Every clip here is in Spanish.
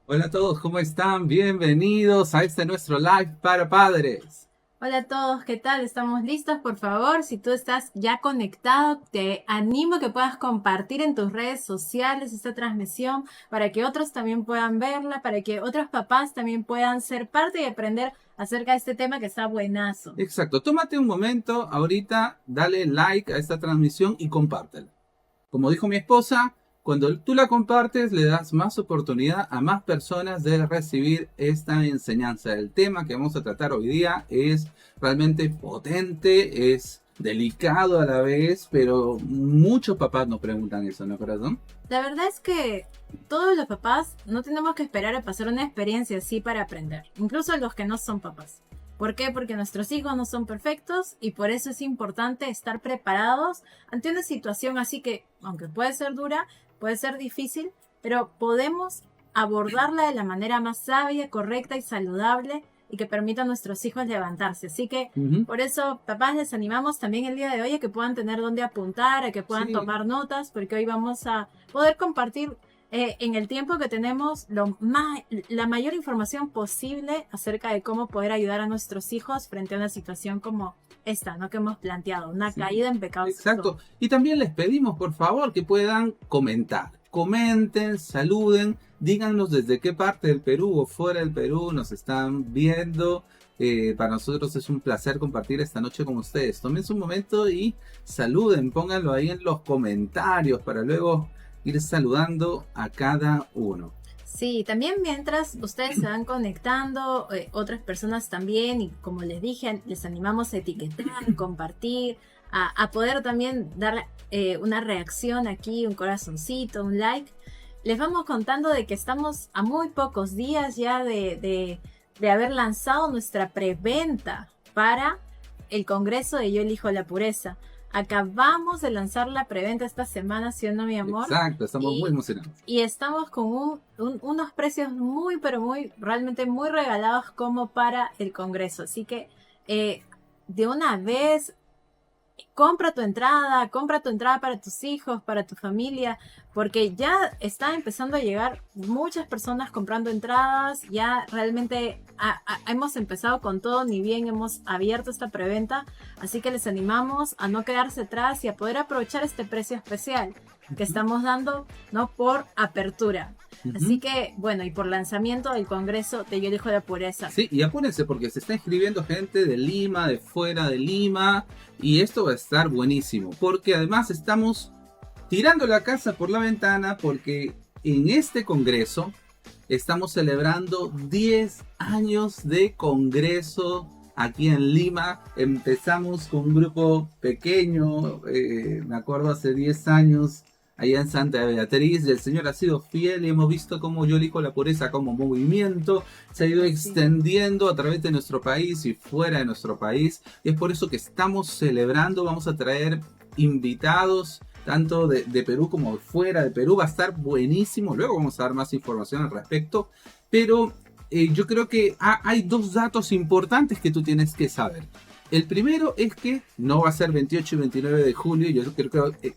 Hola a todos, ¿cómo están? Bienvenidos a este nuestro live para padres. Hola a todos, ¿qué tal? ¿Estamos listos? Por favor, si tú estás ya conectado, te animo a que puedas compartir en tus redes sociales esta transmisión para que otros también puedan verla, para que otros papás también puedan ser parte y aprender acerca de este tema que está buenazo. Exacto, tómate un momento ahorita, dale like a esta transmisión y compártela. Como dijo mi esposa, cuando tú la compartes le das más oportunidad a más personas de recibir esta enseñanza. El tema que vamos a tratar hoy día es realmente potente, es delicado a la vez, pero muchos papás nos preguntan eso, ¿no, corazón? La verdad es que todos los papás no tenemos que esperar a pasar una experiencia así para aprender, incluso los que no son papás. ¿Por qué? Porque nuestros hijos no son perfectos y por eso es importante estar preparados ante una situación así que, aunque puede ser dura, puede ser difícil, pero podemos abordarla de la manera más sabia, correcta y saludable y que permita a nuestros hijos levantarse. Así que Ujú. por eso, papás, les animamos también el día de hoy a que puedan tener dónde apuntar, a que puedan Sí. tomar notas, porque hoy vamos a poder compartir en el tiempo que tenemos la mayor información posible acerca de cómo poder ayudar a nuestros hijos frente a una situación como esta, ¿no? Que hemos planteado, una Sí, caída en pecado exacto. sexual. Y también les pedimos, por favor, que puedan comentar. Comenten, saluden, díganos desde qué parte del Perú o fuera del Perú nos están viendo. Para nosotros es un placer compartir esta noche con ustedes. Tomen un momento y saluden, pónganlo ahí en los comentarios para luego ir saludando a cada uno. Sí, también mientras ustedes se van conectando, otras personas también, y como les dije, les animamos a etiquetar, compartir, a poder también dar una reacción aquí, un corazoncito, un like. Les vamos contando de que estamos a muy pocos días ya de haber lanzado nuestra preventa para el Congreso de Yo Elijo la Pureza. Acabamos de lanzar la preventa esta semana, ¿sí o no, mi amor? Exacto, estamos muy Y emocionados. y estamos con unos precios muy, pero muy, realmente muy regalados como para el Congreso. Así que de una vez compra tu entrada para tus hijos, para tu familia, porque ya está empezando a llegar muchas personas comprando entradas, ya realmente hemos empezado con todo, ni bien hemos abierto esta preventa, así que les animamos a no quedarse atrás y a poder aprovechar este precio especial que estamos dando, ¿no? Por apertura. Así Ujú. que, bueno, y por lanzamiento del Congreso de Yo Elijo la Pureza. Sí, y apúrense porque se está inscribiendo gente de Lima, de fuera de Lima, y esto va a estar buenísimo, porque además estamos tirando la casa por la ventana porque en este congreso estamos celebrando 10 años de congreso aquí en Lima. Empezamos con un grupo pequeño, me acuerdo hace 10 años, allá en Santa Beatriz, y el Señor ha sido fiel y hemos visto cómo Yo Elijo la Pureza como movimiento se ha ido Sí. extendiendo a través de nuestro país y fuera de nuestro país. Y es por eso que estamos celebrando, vamos a traer invitados tanto de Perú como fuera de Perú. Va a estar buenísimo. Luego vamos a dar más información al respecto. Pero yo creo que hay dos datos importantes que tú tienes que saber. El primero es que no va a ser 28 y 29 de julio, yo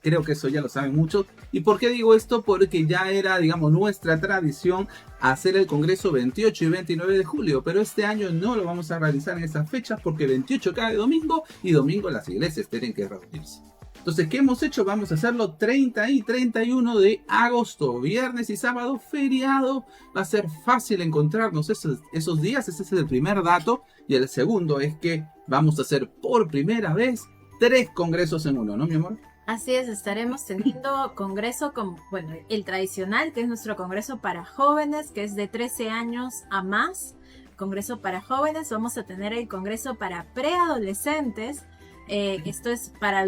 creo que eso ya lo saben muchos. ¿Y por qué digo esto? Porque ya era, digamos, nuestra tradición hacer el Congreso 28 y 29 de julio, pero este año no lo vamos a realizar en esas fechas porque 28 cae domingo y domingo las iglesias tienen que reunirse. Entonces, ¿qué hemos hecho? Vamos a hacerlo 30 y 31 de agosto, viernes y sábado, feriado. Va a ser fácil encontrarnos esos días, ese es el primer dato. Y el segundo es que vamos a hacer por primera vez 3 congresos en uno, ¿no, mi amor? Así es, estaremos teniendo congreso con, bueno, el tradicional, que es nuestro congreso para jóvenes, que es de 13 años a más. Congreso para jóvenes, vamos a tener el congreso para preadolescentes. Esto es para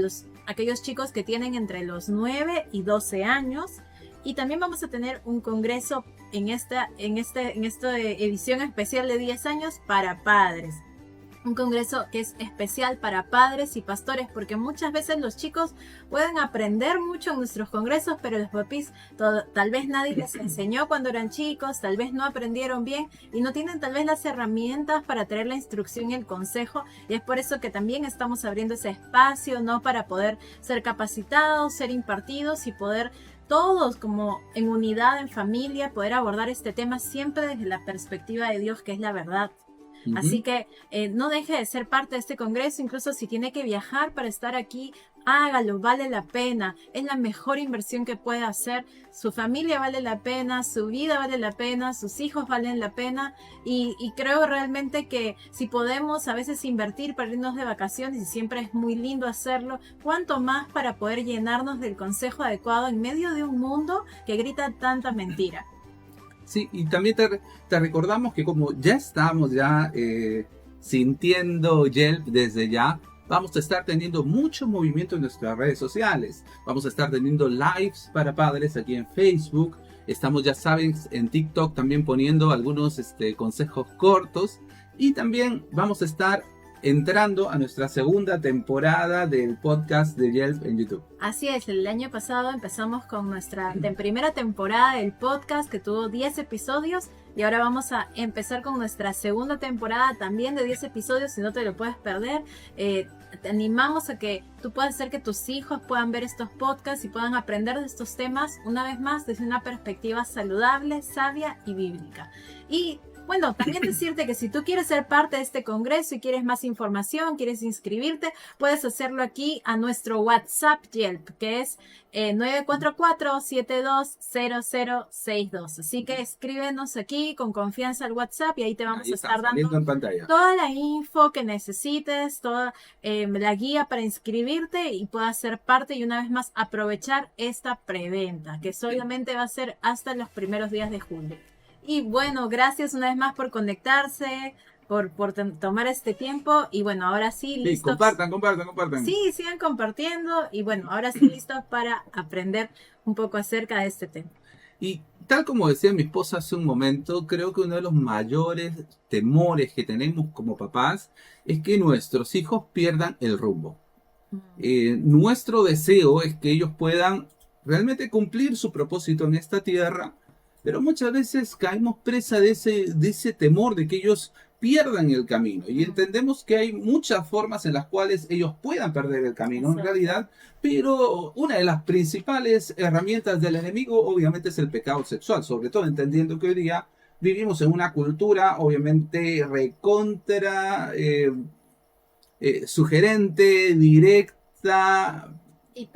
aquellos chicos que tienen entre los 9 y 12 años. Y también vamos a tener un congreso en esta edición especial de 10 años para padres. Un congreso que es especial para padres y pastores, porque muchas veces los chicos pueden aprender mucho en nuestros congresos, pero los papis tal vez nadie les enseñó cuando eran chicos, tal vez no aprendieron bien y no tienen tal vez las herramientas para traer la instrucción y el consejo, y es por eso que también estamos abriendo ese espacio, ¿no? Para poder ser capacitados, ser impartidos y poder todos como en unidad, en familia, poder abordar este tema siempre desde la perspectiva de Dios, que es la verdad. Así que no deje de ser parte de este congreso, incluso si tiene que viajar para estar aquí, hágalo, vale la pena, es la mejor inversión que puede hacer, su familia vale la pena, su vida vale la pena, sus hijos valen la pena y creo realmente que si podemos a veces invertir para irnos de vacaciones y siempre es muy lindo hacerlo, cuánto más para poder llenarnos del consejo adecuado en medio de un mundo que grita tanta mentira. Sí, y también te recordamos que como ya estamos sintiendo Yelp desde ya, vamos a estar teniendo mucho movimiento en nuestras redes sociales. Vamos a estar teniendo lives para padres aquí en Facebook. Estamos, ya saben, en TikTok también poniendo algunos consejos cortos. Y también vamos a estar entrando a nuestra segunda temporada del podcast de Yelp en YouTube. Así es, el año pasado empezamos con nuestra primera temporada del podcast que tuvo 10 episodios y ahora vamos a empezar con nuestra segunda temporada también de 10 episodios, si no te lo puedes perder. Te animamos a que tú puedas hacer que tus hijos puedan ver estos podcasts y puedan aprender de estos temas, una vez más, desde una perspectiva saludable, sabia y bíblica. Y bueno, también decirte que si tú quieres ser parte de este congreso y quieres más información, quieres inscribirte, puedes hacerlo aquí a nuestro WhatsApp Yelp, que es 944-720062. Así que escríbenos aquí con confianza al WhatsApp y ahí te vamos a estar dando en pantalla toda la info que necesites, toda la guía para inscribirte y puedas ser parte y una vez más aprovechar esta preventa, que solamente va a ser hasta los primeros días de julio. Y bueno, gracias una vez más por conectarse, por tomar este tiempo. Y bueno, ahora sí, listos. Compartan. Sí, sigan compartiendo. Y bueno, ahora sí, listos para aprender un poco acerca de este tema. Y tal como decía mi esposa hace un momento, creo que uno de los mayores temores que tenemos como papás es que nuestros hijos pierdan el rumbo. Nuestro deseo es que ellos puedan realmente cumplir su propósito en esta tierra, pero muchas veces caemos presa de ese temor de que ellos pierdan el camino. Y entendemos que hay muchas formas en las cuales ellos puedan perder el camino en realidad, pero una de las principales herramientas del enemigo obviamente es el pecado sexual, sobre todo entendiendo que hoy día vivimos en una cultura obviamente recontra, sugerente, directa,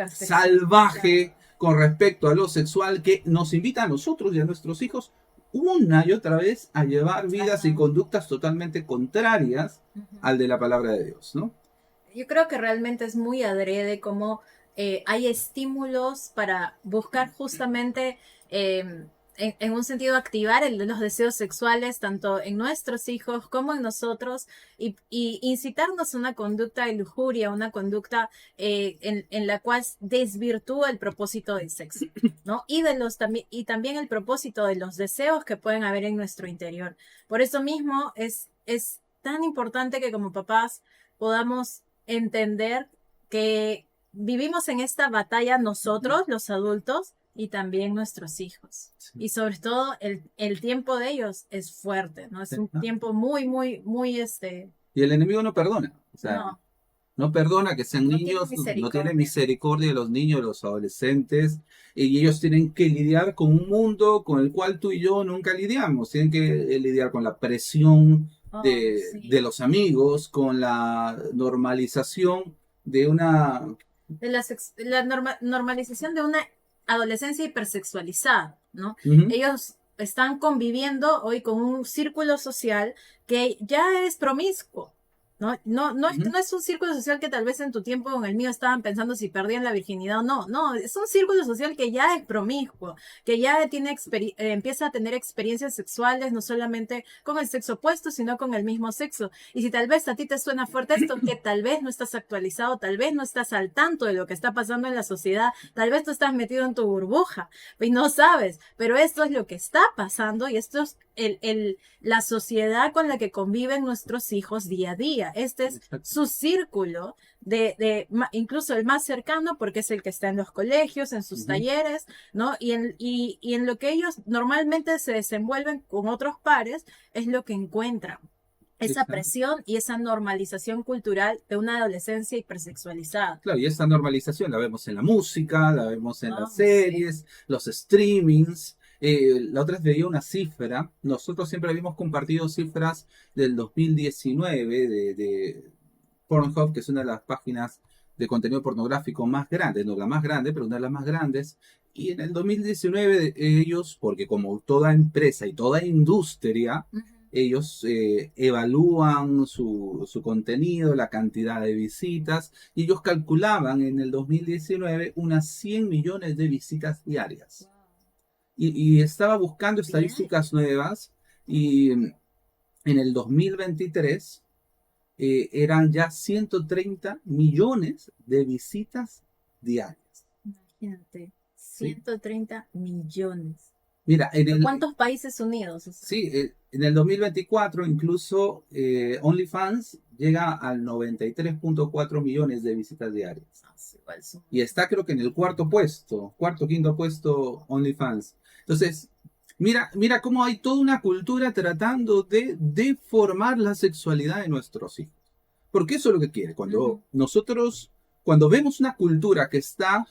salvaje, con respecto a lo sexual, que nos invita a nosotros y a nuestros hijos una y otra vez a llevar vidas y conductas totalmente contrarias al de la palabra de Dios, ¿no? Yo creo que realmente es muy adrede como hay estímulos para buscar justamente en un sentido activar los deseos sexuales tanto en nuestros hijos como en nosotros y incitarnos a una conducta de lujuria, una conducta en la cual desvirtúa el propósito del sexo, ¿no? Y también el propósito de los deseos que pueden haber en nuestro interior. Por eso mismo es tan importante que como papás podamos entender que vivimos en esta batalla nosotros, los adultos, y también nuestros hijos. Sí. Y sobre todo el tiempo de ellos es fuerte, ¿no? Es un tiempo muy, muy, muy Y el enemigo no perdona. O sea, no perdona que sean niños, no tiene misericordia de los niños, de los adolescentes, y ellos tienen que lidiar con un mundo con el cual tú y yo nunca lidiamos. Tienen que lidiar con la presión de los amigos, con la normalización de una... normalización de una adolescencia hipersexualizada, ¿no? Uh-huh. Ellos están conviviendo hoy con un círculo social que ya es promiscuo, ¿no? No es un círculo social que tal vez en tu tiempo o en el mío estaban pensando si perdían la virginidad o no. No, es un círculo social que ya es promiscuo, que ya empieza a tener experiencias sexuales, no solamente con el sexo opuesto, sino con el mismo sexo. Y si tal vez a ti te suena fuerte esto, que tal vez no estás actualizado, tal vez no estás al tanto de lo que está pasando en la sociedad, tal vez tú estás metido en tu burbuja y no sabes, pero esto es lo que está pasando y esto es la sociedad con la que conviven nuestros hijos día a día. Este es su círculo incluso el más cercano, porque es el que está en los colegios, en sus talleres, ¿no? Y en lo que ellos normalmente se desenvuelven con otros pares, es lo que encuentran. esa Exacto. presión y esa normalización cultural de una adolescencia hipersexualizada. Claro, y esta normalización la vemos en la música, la vemos en las Oh, sí. series, los streamings. La otra vez veía una cifra, nosotros siempre habíamos compartido cifras del 2019 de Pornhub, que es una de las páginas de contenido pornográfico más grandes, no la más grande, pero una de las más grandes. Y en el 2019 ellos, porque como toda empresa y toda industria, Ujú. ellos evalúan su contenido, la cantidad de visitas, y ellos calculaban en el 2019 unas 100 millones de visitas diarias. Y estaba buscando Bien. estadísticas nuevas y en el 2023 eran ya 130 millones de visitas diarias. Imagínate, ¿Sí? 130 millones. Mira, ¿Pero cuántos países unidos? O sea, sí, en el 2024 incluso OnlyFans llega al 93.4 millones de visitas diarias. igual son Y está creo que en el cuarto puesto, cuarto, quinto puesto OnlyFans. Entonces, mira cómo hay toda una cultura tratando de deformar la sexualidad de nuestros hijos. Porque eso es lo que quiere. Ujú. Cuando vemos una cultura que está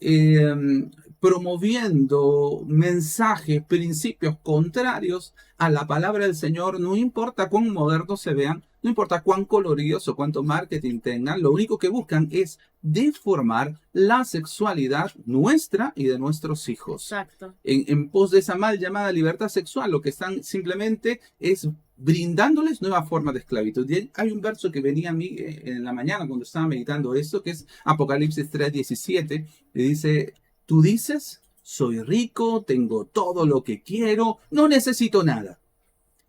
eh, promoviendo mensajes, principios contrarios a la palabra del Señor, no importa cuán modernos se vean, no importa cuán coloridos o cuánto marketing tengan, lo único que buscan es deformar la sexualidad nuestra y de nuestros hijos. Exacto. En pos de esa mal llamada libertad sexual, lo que están simplemente es brindándoles nuevas formas de esclavitud. Y hay un verso que venía a mí en la mañana cuando estaba meditando esto, que es Apocalipsis 3:17, y dice, tú dices, soy rico, tengo todo lo que quiero, no necesito nada.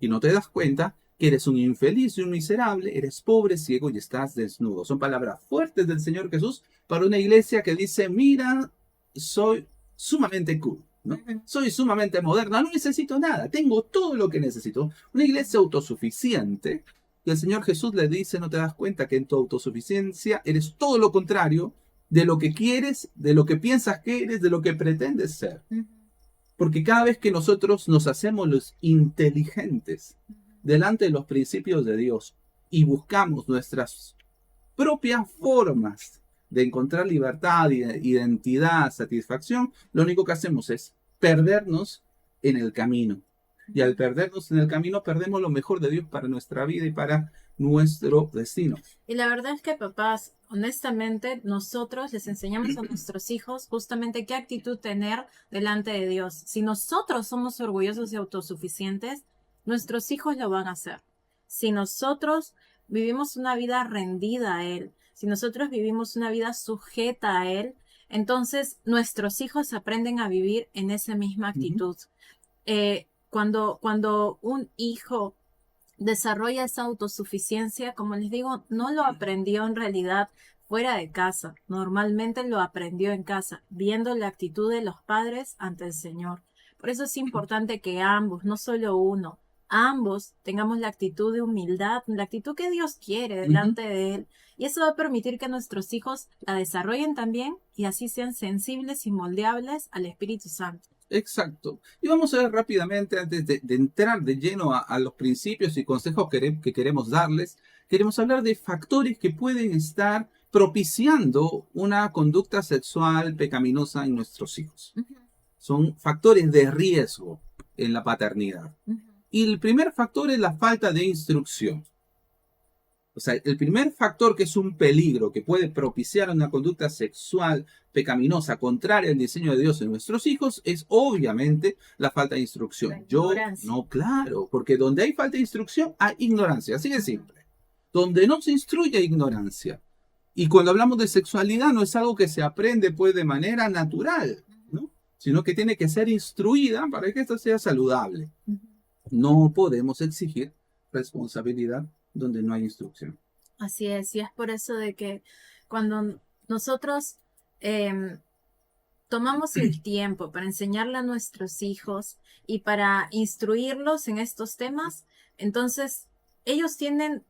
Y no te das cuenta que eres un infeliz y un miserable, eres pobre, ciego y estás desnudo. Son palabras fuertes del Señor Jesús para una iglesia que dice, mira, soy sumamente cool, ¿no? Ujú. Soy sumamente moderna, no necesito nada, tengo todo lo que necesito. Una iglesia autosuficiente, y el Señor Jesús le dice, no te das cuenta que en tu autosuficiencia eres todo lo contrario de lo que quieres, de lo que piensas que eres, de lo que pretendes ser. Ujú. Porque cada vez que nosotros nos hacemos los inteligentes delante de los principios de Dios y buscamos nuestras propias formas de encontrar libertad, identidad, satisfacción, lo único que hacemos es perdernos en el camino. Y al perdernos en el camino, perdemos lo mejor de Dios para nuestra vida y para nuestro destino. Y la verdad es que, papás, honestamente, nosotros les enseñamos a nuestros hijos justamente qué actitud tener delante de Dios. Si nosotros somos orgullosos y autosuficientes, nuestros hijos lo van a hacer. Si nosotros vivimos una vida rendida a Él, si nosotros vivimos una vida sujeta a Él, entonces nuestros hijos aprenden a vivir en esa misma actitud. Cuando un hijo desarrolla esa autosuficiencia, como les digo, no lo aprendió en realidad fuera de casa, normalmente lo aprendió en casa, viendo la actitud de los padres ante el Señor. Por eso es importante que ambos, no solo uno, ambos tengamos la actitud de humildad, la actitud que Dios quiere delante de Él. Y eso va a permitir que nuestros hijos la desarrollen también y así sean sensibles y moldeables al Espíritu Santo. Exacto. Y vamos a ver rápidamente, antes de entrar de lleno a los principios y consejos que queremos darles, queremos hablar de factores que pueden estar propiciando una conducta sexual pecaminosa en nuestros hijos. Son factores de riesgo en la paternidad. Y el primer factor es la falta de instrucción. O sea, el primer factor que es un peligro que puede propiciar una conducta sexual pecaminosa contraria al diseño de Dios en nuestros hijos es obviamente la falta de instrucción. No, claro, porque donde hay falta de instrucción hay ignorancia, así de simple. Donde no se instruye hay ignorancia. Y cuando hablamos de sexualidad no es algo que se aprende pues de manera natural, ¿no? Sino que tiene que ser instruida para que esto sea saludable. No podemos exigir responsabilidad donde no hay instrucción. Así es, y es por eso de que cuando nosotros tomamos el tiempo para enseñarle a nuestros hijos y para instruirlos en estos temas, entonces ellos tienen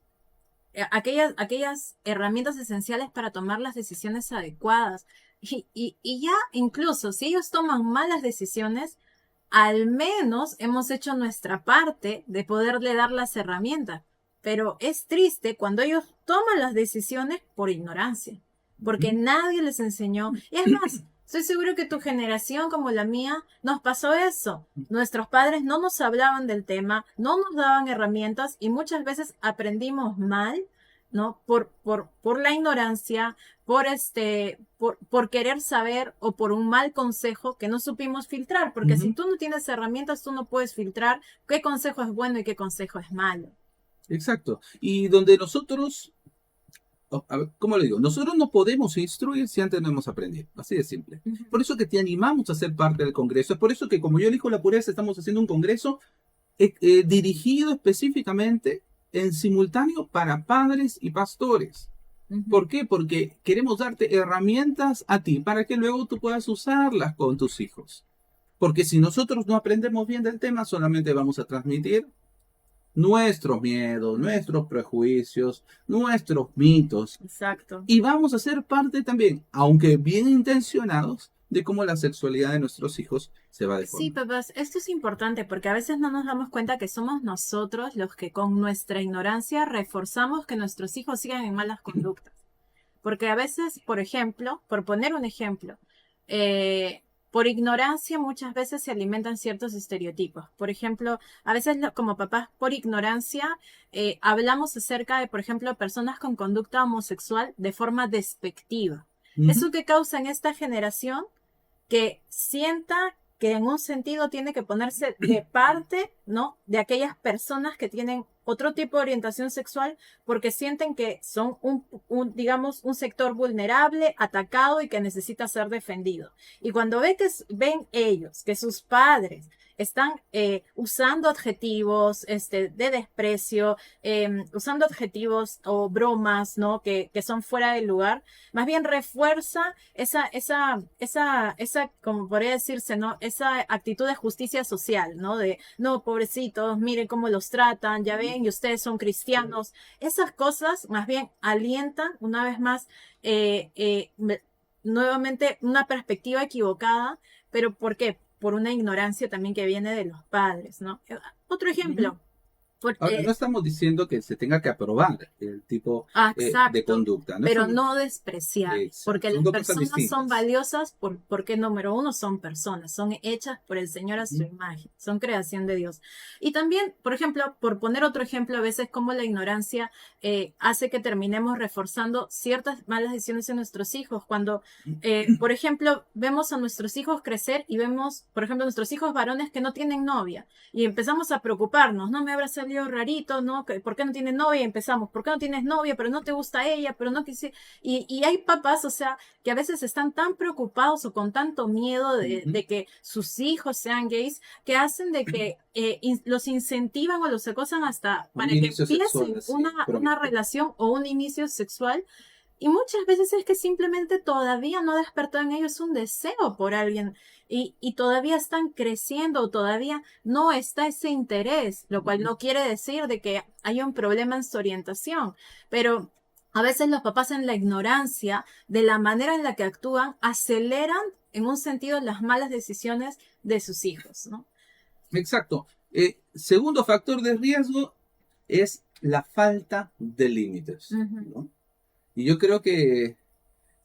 aquellas herramientas esenciales para tomar las decisiones adecuadas. Y ya incluso si ellos toman malas decisiones, al menos hemos hecho nuestra parte de poderle dar las herramientas. pero es triste cuando ellos toman las decisiones por ignorancia, porque nadie les enseñó. Y es más, estoy seguro que tu generación como la mía nos pasó eso. Nuestros padres no nos hablaban del tema, no nos daban herramientas y muchas veces aprendimos mal, ¿no? Por la ignorancia, por querer saber o por un mal consejo que no supimos filtrar, porque si tú no tienes herramientas, tú no puedes filtrar qué consejo es bueno y qué consejo es malo. Exacto. Y donde nosotros, a ver, ¿cómo le digo? Nosotros no podemos instruir si antes no hemos aprendido. Así de simple. Por eso que te animamos a ser parte del Congreso. Es por eso que, como yo elijo la pureza, estamos haciendo un Congreso dirigido específicamente en simultáneo para padres y pastores. ¿Por qué? Porque queremos darte herramientas a ti para que luego tú puedas usarlas con tus hijos. Porque si nosotros no aprendemos bien del tema, solamente vamos a transmitir nuestros miedos, nuestros prejuicios, nuestros mitos. Exacto. Y vamos a ser parte también, aunque bien intencionados, de cómo la sexualidad de nuestros hijos se va deformando. Sí, papás, esto es importante porque a veces no nos damos cuenta que somos nosotros los que con nuestra ignorancia reforzamos que nuestros hijos sigan en malas conductas. Porque a veces, por ejemplo, por poner un ejemplo, por ignorancia muchas veces se alimentan ciertos estereotipos. Por ejemplo, a veces como papás, por ignorancia, hablamos acerca de, por ejemplo, personas con conducta homosexual de forma despectiva. ¿Eso qué causa en esta generación? Que sienta que en un sentido tiene que ponerse de parte, ¿no? De aquellas personas que tienen otro tipo de orientación sexual porque sienten que son digamos, un sector vulnerable, atacado y que necesita ser defendido. Y cuando ven ellos que sus padres están usando adjetivos de desprecio, usando adjetivos o bromas, ¿no? Que son fuera del lugar, más bien refuerza esa, como podría decirse, ¿no? Esa actitud de justicia social, ¿no? De, no, pobrecitos, miren cómo los tratan, ya ven, y ustedes son cristianos. Esas cosas más bien alientan, una vez más, nuevamente una perspectiva equivocada, pero ¿por qué? Por una ignorancia también que viene de los padres, ¿no? Otro ejemplo. Ahora, no estamos diciendo que se tenga que aprobar el tipo de conducta, ¿no? Pero no despreciar, porque las personas son valiosas porque, número uno, son personas, son hechas por el Señor a su imagen, son creación de Dios. Y también, por ejemplo, por poner otro ejemplo, a veces como la ignorancia hace que terminemos reforzando ciertas malas decisiones en nuestros hijos. Cuando, por ejemplo, vemos a nuestros hijos crecer y vemos, por ejemplo, nuestros hijos varones que no tienen novia y empezamos a preocuparnos, ¿no? Me habrá salido rarito, ¿no? ¿Por qué no tienes novia? Y empezamos, ¿por qué no tienes novia? Pero no te gusta ella, pero no quise. Y hay papás, o sea, que a veces están tan preocupados o con tanto miedo de que sus hijos sean gays, que hacen de que los incentivan o los acosan hasta para que empiecen una relación o un inicio sexual. Y muchas veces es que simplemente todavía no despertó en ellos un deseo por alguien y todavía están creciendo o todavía no está ese interés, lo cual no quiere decir de que haya un problema en su orientación, pero a veces los papás en la ignorancia de la manera en la que actúan aceleran en un sentido las malas decisiones de sus hijos, ¿no? Exacto. Segundo factor de riesgo es la falta de límites, ¿no? Y yo creo que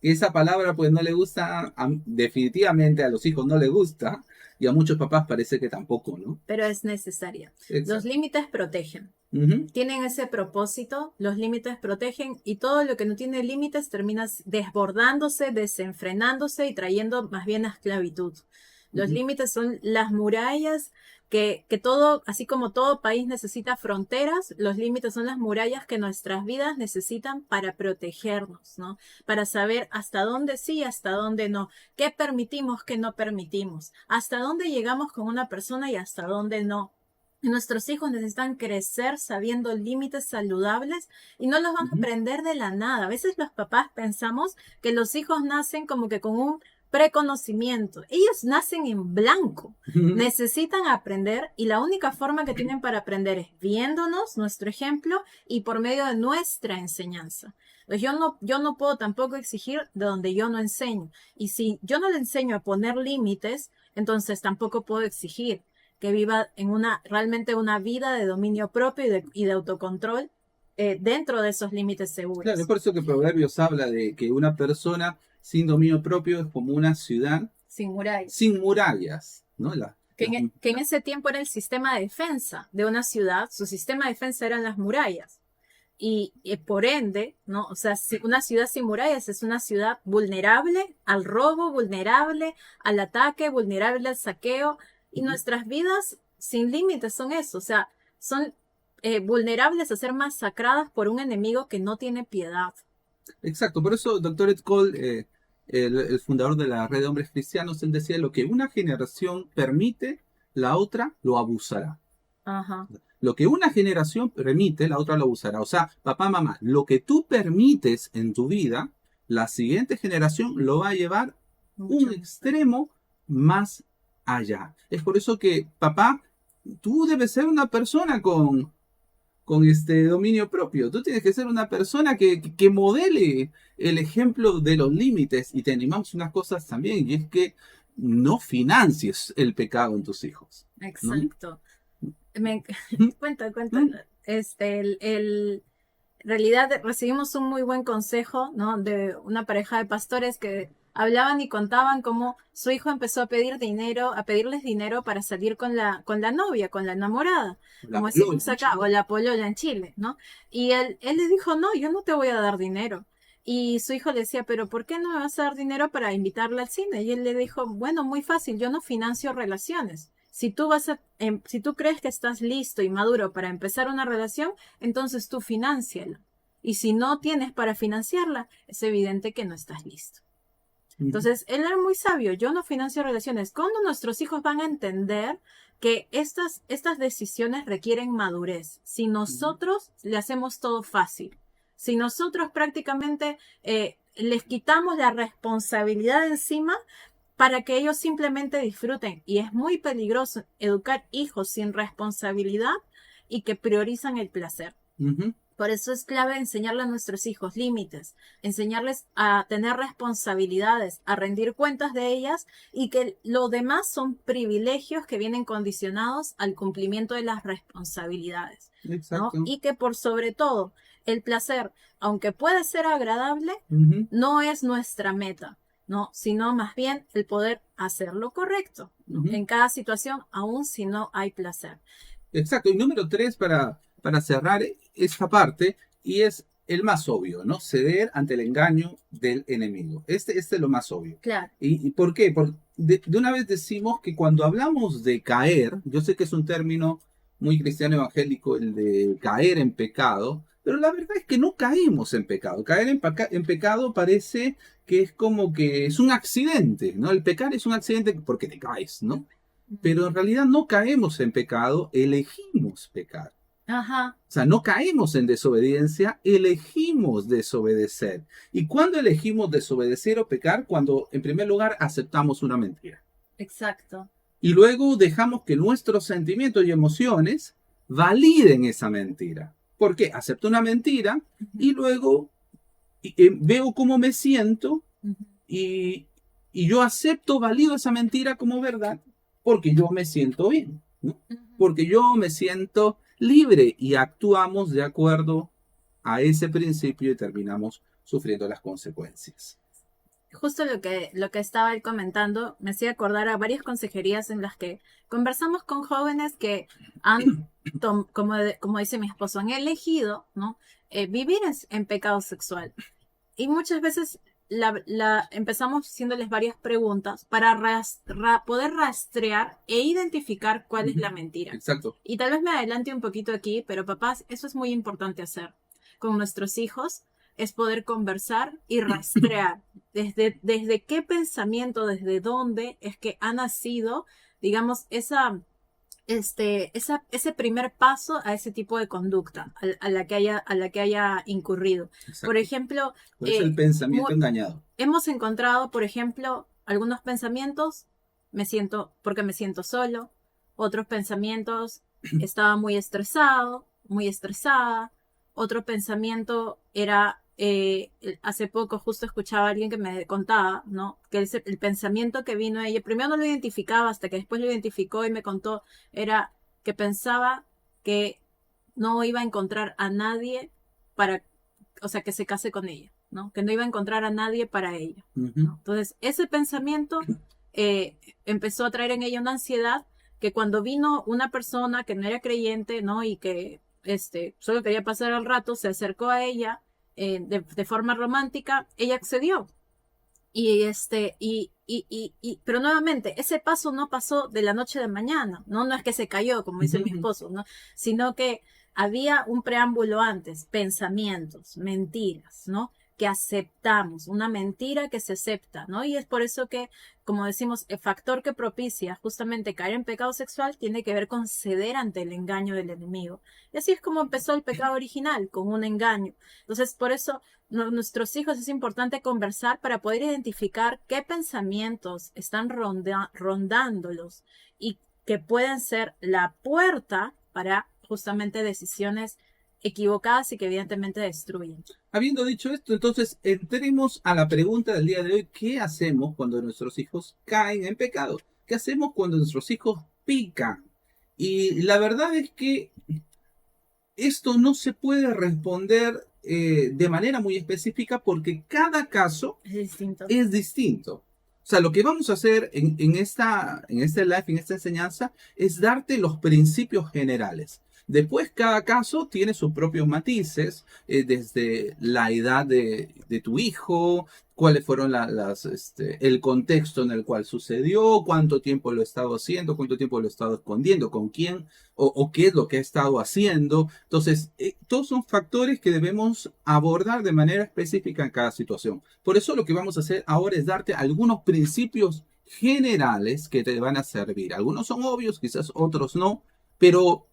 esa palabra pues no le gusta, definitivamente a los hijos no le gusta, y a muchos papás parece que tampoco, ¿no? Pero es necesaria. Exacto. Los límites protegen. Tienen ese propósito, los límites protegen y todo lo que no tiene límites termina desbordándose, desenfrenándose y trayendo más bien a esclavitud. Los límites son las murallas que todo, así como todo país necesita fronteras, los límites son las murallas que nuestras vidas necesitan para protegernos, ¿no? Para saber hasta dónde sí, hasta dónde no, qué permitimos, qué no permitimos, hasta dónde llegamos con una persona y hasta dónde no. Nuestros hijos necesitan crecer sabiendo límites saludables y no los van a aprender de la nada. A veces los papás pensamos que los hijos nacen como que con un preconocimiento. Ellos nacen en blanco. Necesitan aprender y la única forma que tienen para aprender es viéndonos, nuestro ejemplo, y por medio de nuestra enseñanza. Pues yo no puedo tampoco exigir de donde yo no enseño. Y si yo no le enseño a poner límites, entonces tampoco puedo exigir que viva en realmente una vida de dominio propio y de autocontrol dentro de esos límites seguros. Claro, es por eso que Proverbios habla de que una persona sin dominio propio es como una ciudad Sin murallas. sin murallas, ¿no? Que en ese tiempo era el sistema de defensa de una ciudad, su sistema de defensa eran las murallas. Y por ende, ¿no? O sea, una ciudad sin murallas es una ciudad vulnerable al robo, vulnerable al ataque, vulnerable al saqueo. Y nuestras vidas sin límites son eso, o sea, son vulnerables a ser masacradas por un enemigo que no tiene piedad. Exacto, por eso doctor Ed Cole, el fundador de la red de hombres cristianos, él decía: lo que una generación permite, la otra lo abusará. Ajá. Lo que una generación permite, la otra lo abusará. O sea, papá, mamá, lo que tú permites en tu vida, la siguiente generación lo va a llevar Mucho. un extremo más allá. Es por eso que, papá, tú debes ser una persona con este dominio propio. Tú tienes que ser una persona que modele el ejemplo de los límites. Y te animamos unas cosas también, y es que no financies el pecado en tus hijos, ¿no? Exacto. Cuenta. En realidad recibimos un muy buen consejo, ¿no? De una pareja de pastores que hablaban y contaban cómo su hijo empezó a pedir dinero, a pedirles dinero para salir con la novia, con la enamorada, como decimos acá, o la polola en Chile, ¿no? Y él le dijo: no, yo no te voy a dar dinero. Y su hijo le decía: pero ¿por qué no me vas a dar dinero para invitarla al cine? Y él le dijo: bueno, muy fácil, yo no financio relaciones. Si si tú crees que estás listo y maduro para empezar una relación, entonces tú financiala. Y si no tienes para financiarla, es evidente que no estás listo. Entonces, él era muy sabio: yo no financio relaciones. ¿Cuándo nuestros hijos van a entender que estas decisiones requieren madurez? Si nosotros le hacemos todo fácil, si nosotros prácticamente les quitamos la responsabilidad encima para que ellos simplemente disfruten. Y es muy peligroso educar hijos sin responsabilidad y que priorizan el placer. Por eso es clave enseñarle a nuestros hijos límites, enseñarles a tener responsabilidades, a rendir cuentas de ellas, y que lo demás son privilegios que vienen condicionados al cumplimiento de las responsabilidades, ¿no? Y que por sobre todo el placer, aunque puede ser agradable, no es nuestra meta, ¿no? Sino más bien el poder hacer lo correcto en cada situación, aun si no hay placer. Exacto. Y número 3, para cerrar esta parte, y es el más obvio, ¿no? Ceder ante el engaño del enemigo. Este es lo más obvio. Claro. ¿Y por qué? Porque de una vez decimos que cuando hablamos de caer, yo sé que es un término muy cristiano evangélico el de caer en pecado, pero la verdad es que no caemos en pecado. Caer en pecado parece que es como que es un accidente, ¿no? El pecar es un accidente porque te caes, ¿no? Pero en realidad no caemos en pecado, elegimos pecar. Ajá. O sea, no caemos en desobediencia, elegimos desobedecer. ¿Y cuándo elegimos desobedecer o pecar? Cuando, en primer lugar, aceptamos una mentira. Exacto. Y luego dejamos que nuestros sentimientos y emociones validen esa mentira. ¿Por qué? Acepto una mentira y luego veo cómo me siento y yo acepto, valido esa mentira como verdad porque yo me siento bien, ¿no? Porque yo me siento libre, y actuamos de acuerdo a ese principio y terminamos sufriendo las consecuencias. Justo lo que estaba él comentando me hacía acordar a varias consejerías en las que conversamos con jóvenes que han, como dice mi esposo, han elegido, ¿no? Vivir en pecado sexual. Y muchas veces empezamos haciéndoles varias preguntas para poder rastrear e identificar cuál es la mentira. Exacto. Y tal vez me adelante un poquito aquí, pero papás, eso es muy importante hacer con nuestros hijos, es poder conversar y rastrear desde qué pensamiento, desde dónde es que ha nacido, digamos, ese primer paso a ese tipo de conducta a la que haya incurrido. Exacto. Por ejemplo, es el pensamiento engañado. Hemos encontrado, por ejemplo, algunos pensamientos: porque me siento solo. Otros pensamientos: estaba muy estresado, muy estresada. Otro pensamiento era, hace poco justo escuchaba a alguien que me contaba, ¿no? Que el pensamiento que vino a ella, primero no lo identificaba, hasta que después lo identificó y me contó, era que pensaba que no iba a encontrar a nadie o sea, que se case con ella, ¿no? Que no iba a encontrar a nadie para ella, Ujú. ¿no? Entonces, ese pensamiento empezó a traer en ella una ansiedad que cuando vino una persona que no era creyente, ¿no? Y que solo quería pasar el rato, se acercó a ella de forma romántica, ella accedió. Pero nuevamente, ese paso no pasó de la noche a la mañana, ¿no? No es que se cayó, como dice mi esposo, ¿no? Sino que había un preámbulo antes, pensamientos, mentiras, ¿no? Que aceptamos, una mentira que se acepta, ¿no? Y es por eso que, como decimos, el factor que propicia justamente caer en pecado sexual tiene que ver con ceder ante el engaño del enemigo. Y así es como empezó el pecado original, con un engaño. Entonces, por eso nuestros hijos es importante conversar para poder identificar qué pensamientos están rondándolos y que pueden ser la puerta para justamente decisiones equivocadas y que evidentemente destruyen. Habiendo dicho esto, entonces entremos a la pregunta del día de hoy. ¿Qué hacemos cuando nuestros hijos caen en pecado? ¿Qué hacemos cuando nuestros hijos pican? Y la verdad es que esto no se puede responder de manera muy específica porque cada caso Es distinto. es distinto. O sea, lo que vamos a hacer en este live, en esta enseñanza, es darte los principios generales. Después, cada caso tiene sus propios matices, desde la edad de tu hijo, cuáles fueron el contexto en el cual sucedió, cuánto tiempo lo he estado haciendo, cuánto tiempo lo he estado escondiendo, con quién o qué es lo que he estado haciendo. Entonces, todos son factores que debemos abordar de manera específica en cada situación. Por eso lo que vamos a hacer ahora es darte algunos principios generales que te van a servir. Algunos son obvios, quizás otros no, pero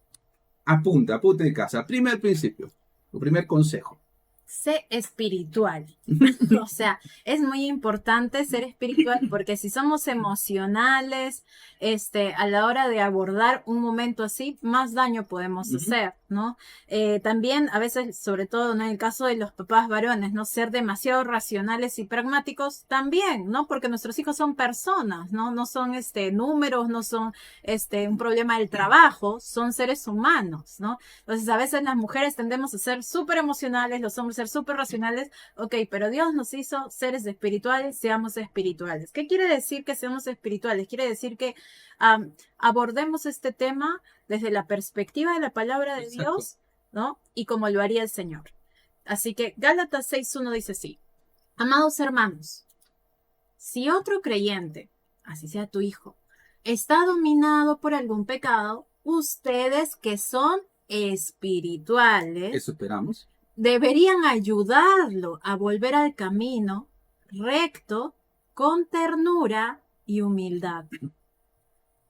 apunta en casa. Primer principio, o primer consejo. Sé espiritual. O sea, es muy importante ser espiritual porque si somos emocionales, a la hora de abordar un momento así, más daño podemos hacer, ¿no? También a veces, sobre todo en el caso de los papás varones, no ser demasiado racionales y pragmáticos también, ¿no? Porque nuestros hijos son personas, ¿no? No son números, no son un problema del trabajo, son seres humanos, ¿no? Entonces a veces las mujeres tendemos a ser súper emocionales, los hombres a ser súper racionales. Ok, pero Dios nos hizo seres espirituales, seamos espirituales. ¿Qué quiere decir que seamos espirituales? Quiere decir que abordemos este tema desde la perspectiva de la palabra de Exacto. Dios, ¿no? Y como lo haría el Señor. Así que Gálatas 6:1 dice así: amados hermanos, si otro creyente, así sea tu hijo, está dominado por algún pecado, ustedes que son espirituales, Eso esperamos. deberían ayudarlo a volver al camino recto con ternura y humildad.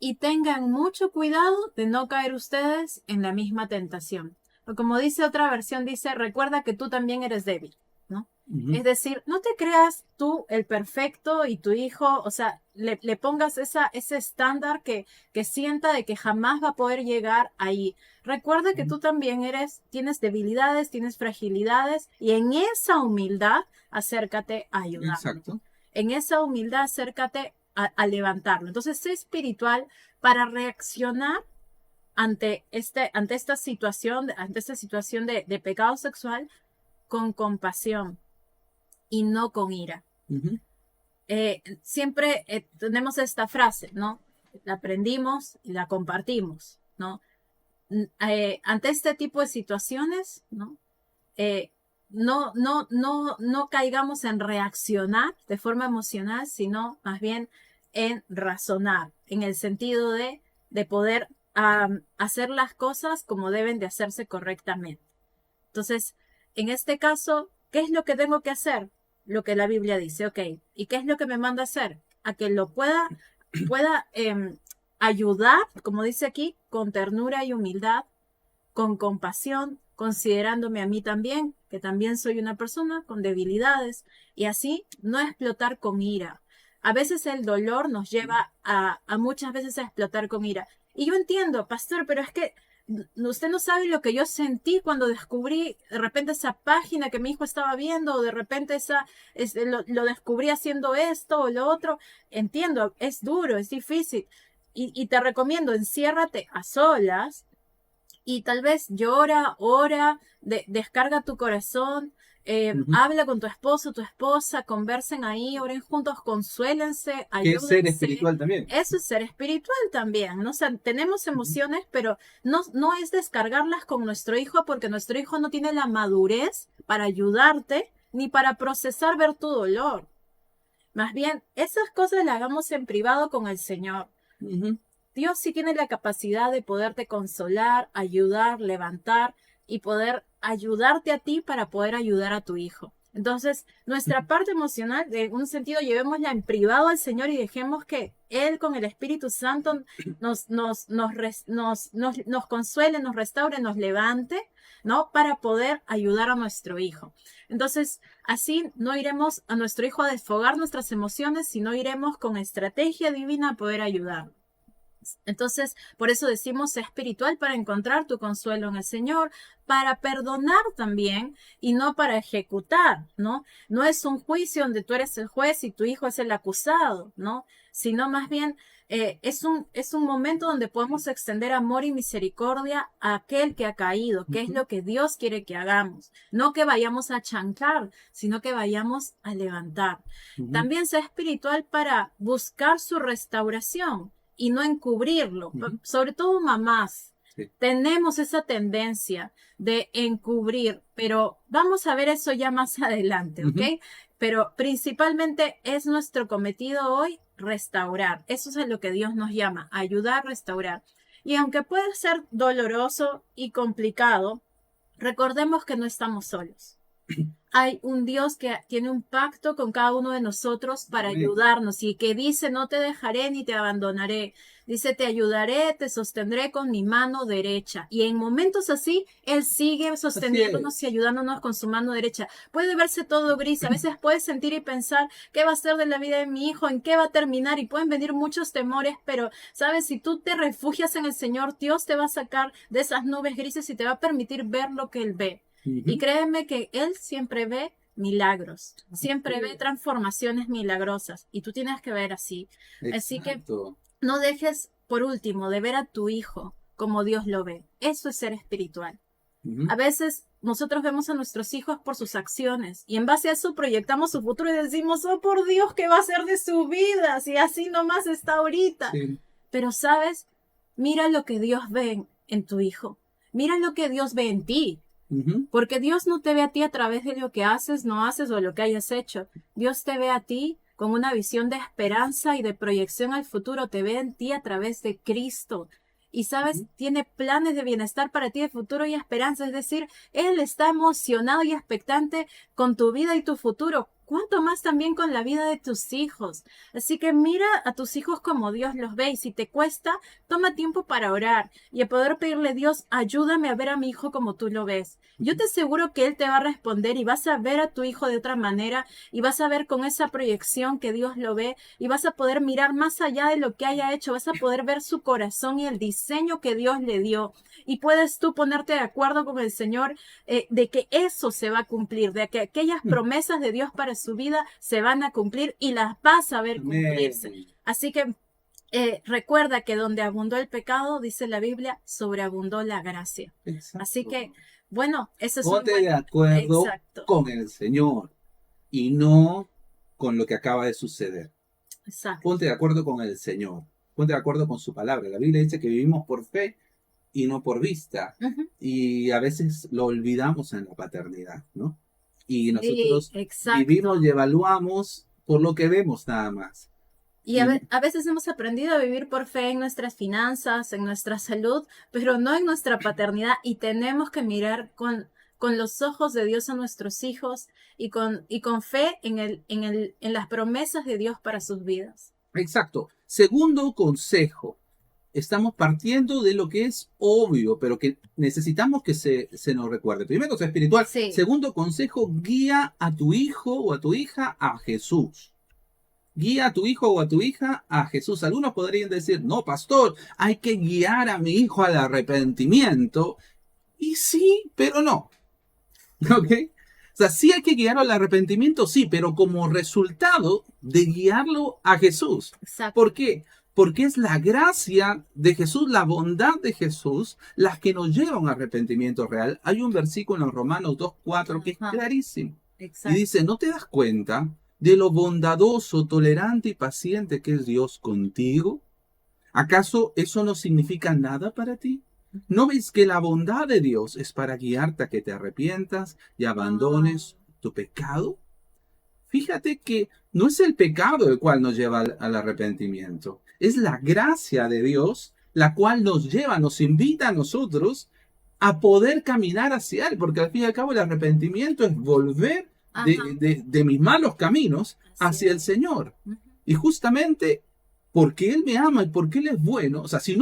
Y tengan mucho cuidado de no caer ustedes en la misma tentación. O como dice otra versión, dice, recuerda que tú también eres débil, ¿no? Es decir, no te creas tú el perfecto y tu hijo, o sea, le pongas ese estándar que sienta de que jamás va a poder llegar ahí. Recuerda que tú también tienes debilidades, tienes fragilidades y en esa humildad acércate a ayudarlo. Exacto. En esa humildad acércate a levantarlo. Entonces, sé espiritual para reaccionar ante esta situación de pecado sexual con compasión y no con ira. Siempre tenemos esta frase, ¿no? La aprendimos y la compartimos, ¿no? Ante este tipo de situaciones, ¿no? No caigamos en reaccionar de forma emocional, sino más bien en razonar, en el sentido de poder hacer las cosas como deben de hacerse correctamente. Entonces, en este caso, ¿qué es lo que tengo que hacer? Lo que la Biblia dice, ok. ¿Y qué es lo que me manda a hacer? A que lo pueda ayudar, como dice aquí, con ternura y humildad, con compasión, considerándome a mí también, que también soy una persona con debilidades, y así no explotar con ira. A veces el dolor nos lleva a muchas veces a explotar con ira. Y yo entiendo, pastor, pero es que usted no sabe lo que yo sentí cuando descubrí de repente esa página que mi hijo estaba viendo, o de repente lo descubrí haciendo esto o lo otro. Entiendo, es duro, es difícil. Y te recomiendo, enciérrate a solas y tal vez llora, ora, descarga tu corazón, Ujú. habla con tu esposo, tu esposa, conversen ahí, oren juntos, consuélense, Que es ser ayúdense. espiritual también. Eso es ser espiritual también, ¿no? O sea, tenemos emociones, pero no es descargarlas con nuestro hijo porque nuestro hijo no tiene la madurez para ayudarte ni para procesar ver tu dolor. Más bien, esas cosas las hagamos en privado con el Señor. Ujú. Dios sí tiene la capacidad de poderte consolar, ayudar, levantar y poder ayudarte a ti para poder ayudar a tu hijo. Entonces, nuestra parte emocional, de un sentido, llevémosla en privado al Señor y dejemos que Él con el Espíritu Santo nos consuele, nos restaure, nos levante, ¿no? Para poder ayudar a nuestro hijo. Entonces, así no iremos a nuestro hijo a desfogar nuestras emociones, sino iremos con estrategia divina a poder ayudar. Entonces, por eso decimos espiritual para encontrar tu consuelo en el Señor, para perdonar también y no para ejecutar, ¿no? No es un juicio donde tú eres el juez y tu hijo es el acusado, ¿no? Sino más bien es un momento donde podemos extender amor y misericordia a aquel que ha caído, que es Ujú. lo que Dios quiere que hagamos. No que vayamos a chancar, sino que vayamos a levantar. Ujú. También sea espiritual para buscar su restauración y no encubrirlo. Ujú. Sobre todo mamás, Sí. tenemos esa tendencia de encubrir, pero vamos a ver eso ya más adelante, ¿ok? Ujú. Pero principalmente es nuestro cometido hoy restaurar. Eso es a lo que Dios nos llama, ayudar a restaurar. Y aunque puede ser doloroso y complicado, recordemos que no estamos solos. Hay un Dios que tiene un pacto con cada uno de nosotros para Amén. ayudarnos y que dice, no te dejaré ni te abandonaré. Dice, te ayudaré, te sostendré con mi mano derecha. Y en momentos así, Él sigue Así sosteniéndonos y es. ayudándonos con su mano derecha. Puede verse todo gris, a veces puedes sentir y pensar, ¿qué va a ser de la vida de mi hijo? ¿En qué va a terminar? Y pueden venir muchos temores, pero, ¿sabes? Si tú te refugias en el Señor, Dios te va a sacar de esas nubes grises y te va a permitir ver lo que Él ve. Y Ujú. créeme que Él siempre ve milagros, Así siempre ve es. transformaciones milagrosas y tú tienes que ver así. Así que Exacto. no dejes, por último, de ver a tu hijo como Dios lo ve. Eso es ser espiritual. Ujú. A veces nosotros vemos a nuestros hijos por sus acciones y en base a eso proyectamos su futuro y decimos, oh por Dios, ¿qué va a ser de su vida si así nomás está ahorita? Sí. Pero sabes, mira lo que Dios ve en tu hijo. Mira lo que Dios ve en ti. Ujú. Porque Dios no te ve a ti a través de lo que haces, no haces o lo que hayas hecho. Dios te ve a ti con una visión de esperanza y de proyección al futuro. Te ve en ti a través de Cristo. Y sabes, Ujú. tiene planes de bienestar para ti de futuro y esperanza. Es decir, Él está emocionado y expectante con tu vida y tu futuro. Cuánto más también con la vida de tus hijos. Así que mira a tus hijos como Dios los ve y si te cuesta, toma tiempo para orar y a poder pedirle, Dios, ayúdame a ver a mi hijo como tú lo ves. Yo te aseguro que Él te va a responder y vas a ver a tu hijo de otra manera y vas a ver con esa proyección que Dios lo ve y vas a poder mirar más allá de lo que haya hecho, vas a poder ver su corazón y el diseño que Dios le dio. Y puedes tú ponerte de acuerdo con el Señor de que eso se va a cumplir, de que aquellas promesas de Dios para su vida se van a cumplir y las vas a ver cumplirse. Amén. Así que recuerda que donde abundó el pecado, dice la Biblia, sobreabundó la gracia. Así Exacto. que, bueno, ese es un Ponte buen... de acuerdo Exacto, con el Señor y no con lo que acaba de suceder. exacto. Ponte de acuerdo con el Señor. Ponte de acuerdo con su palabra. La Biblia dice que vivimos por fe y no por vista. Ujú. Y a veces lo olvidamos en la paternidad, ¿no? Y Sí, nosotros exacto. vivimos y evaluamos por lo que vemos nada más. Y Y a veces hemos aprendido a vivir por fe en nuestras finanzas, en nuestra salud, pero no en nuestra paternidad. Y tenemos que mirar con los ojos de Dios a nuestros hijos y con fe en las promesas de Dios para sus vidas. exacto. Segundo consejo. Estamos partiendo de lo que es obvio, pero que necesitamos que se nos recuerde. Primero, consejo espiritual. Sí, Segundo consejo, guía a tu hijo o a tu hija a Jesús. Guía a tu hijo o a tu hija a Jesús. Algunos podrían decir, no, pastor, hay que guiar a mi hijo al arrepentimiento. Y sí, pero no. ¿Ok? O sea, sí hay que guiarlo al arrepentimiento, sí, pero como resultado de guiarlo a Jesús. exacto. ¿Por qué? Porque es la gracia de Jesús, la bondad de Jesús, las que nos lleva a un arrepentimiento real. Hay un versículo en Romanos 2:4 que es Ajá, clarísimo. Y exacto. dice, ¿no te das cuenta de lo bondadoso, tolerante y paciente que es Dios contigo? ¿Acaso eso no significa nada para ti? ¿No ves que la bondad de Dios es para guiarte a que te arrepientas y Ah, abandones tu pecado? Fíjate que no es el pecado el cual nos lleva al arrepentimiento, es la gracia de Dios la cual nos lleva, nos invita a nosotros a poder caminar hacia Él, porque al fin y al cabo el arrepentimiento es volver ajá, de mis malos caminos así hacia el es. Señor. Ujú, Y justamente porque Él me ama y porque Él es bueno, o sea, si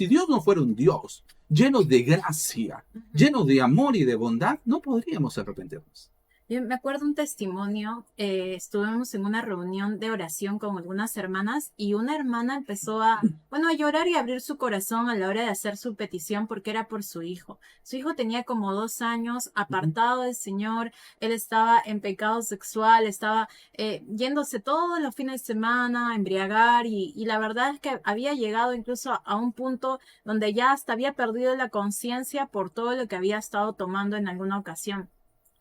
Dios no fuera un Dios lleno de gracia, ujú. lleno de amor y de bondad, no podríamos arrepentirnos. Yo me acuerdo un testimonio, estuvimos en una reunión de oración con algunas hermanas y una hermana empezó bueno, a llorar y a abrir su corazón a la hora de hacer su petición porque era por su hijo. Su hijo tenía como 2 años, apartado del Señor, él estaba en pecado sexual, estaba yéndose todos los fines de semana a embriagar y la verdad es que había llegado incluso a un punto donde ya hasta había perdido la conciencia por todo lo que había estado tomando en alguna ocasión.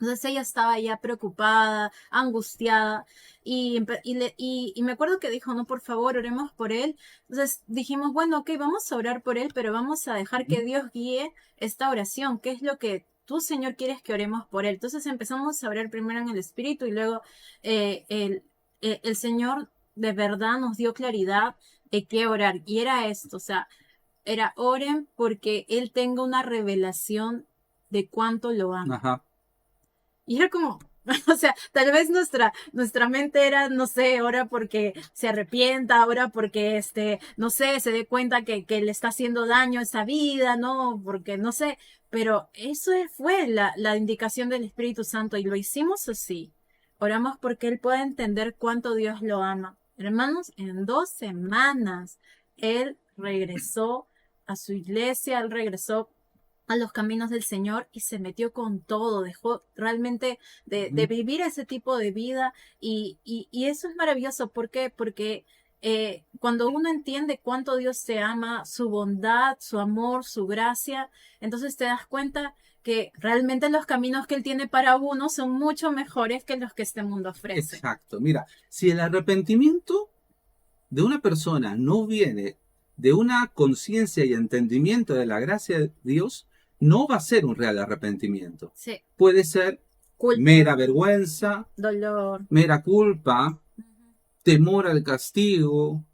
Entonces ella estaba ya preocupada, angustiada, y me acuerdo que dijo, no, por favor, oremos por él. Entonces dijimos, bueno, ok, vamos a orar por él, pero vamos a dejar que Dios guíe esta oración. ¿Qué es lo que tú, Señor, quieres que oremos por él? Entonces empezamos a orar primero en el Espíritu y luego el Señor de verdad nos dio claridad de qué orar. Y era esto, o sea, era oren porque él tenga una revelación de cuánto lo ama. Ajá. Y era como, o sea, tal vez nuestra mente era, no sé, ahora porque se arrepienta, ahora porque, no sé, se dé cuenta que le está haciendo daño a esa vida, ¿no? Porque, no sé, pero eso fue la indicación del Espíritu Santo y lo hicimos así. Oramos porque Él pueda entender cuánto Dios lo ama. Hermanos, en 2 semanas, Él regresó a su iglesia, Él regresó a los caminos del Señor y se metió con todo, dejó realmente de vivir ese tipo de vida y eso es maravilloso. ¿Por qué? Porque cuando uno entiende cuánto Dios te ama, su bondad, su amor, su gracia, entonces te das cuenta que realmente los caminos que Él tiene para uno son mucho mejores que los que este mundo ofrece. Exacto. Mira, si el arrepentimiento de una persona no viene de una conciencia y entendimiento de la gracia de Dios, no va a ser un real arrepentimiento. Sí, Puede ser culpa, mera vergüenza, dolor. mera culpa, Ujú. temor al castigo,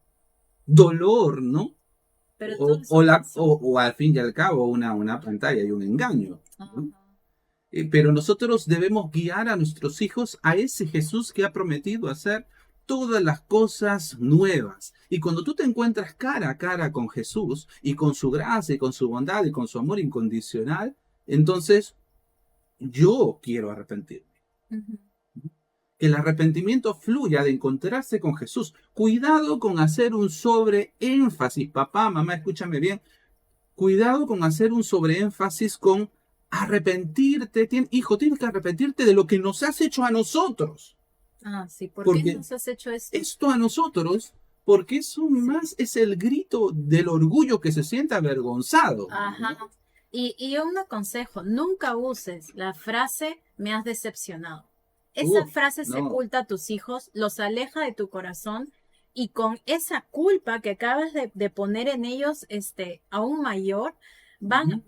dolor, ¿no? Pero todo eso pasó. O al fin y al cabo una pantalla y un engaño. Ajá. ¿No? Pero nosotros debemos guiar a nuestros hijos a ese Jesús que ha prometido hacer todas las cosas nuevas. Y cuando tú te encuentras cara a cara con Jesús y con su gracia y con su bondad y con su amor incondicional, entonces yo quiero arrepentirme. Ujú. Que el arrepentimiento fluya de encontrarse con Jesús. Cuidado con hacer un sobreénfasis, papá, mamá, escúchame bien. Cuidado con hacer un sobreénfasis con arrepentirte. Hijo, tienes que arrepentirte de lo que nos has hecho a nosotros. Ah, sí, ¿por qué Porque nos has hecho esto? esto a nosotros, porque eso Sí. más es el grito del orgullo que se siente avergonzado. Ajá. Y un consejo, nunca uses la frase me has decepcionado. Esa frase No. sepulta a tus hijos, los aleja de tu corazón y con esa culpa que acabas de poner en ellos, aún mayor, Ujú.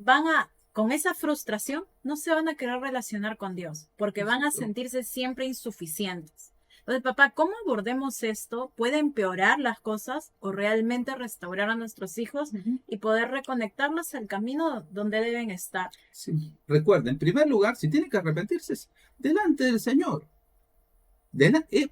con esa frustración, no se van a querer relacionar con Dios, porque van a Exacto. sentirse siempre insuficientes. Entonces, papá, ¿cómo abordemos esto? ¿Puede empeorar las cosas o realmente restaurar a nuestros hijos Ujú. y poder reconectarlos al camino donde deben estar? Sí. Recuerda, en primer lugar, si tiene que arrepentirse, es delante del Señor.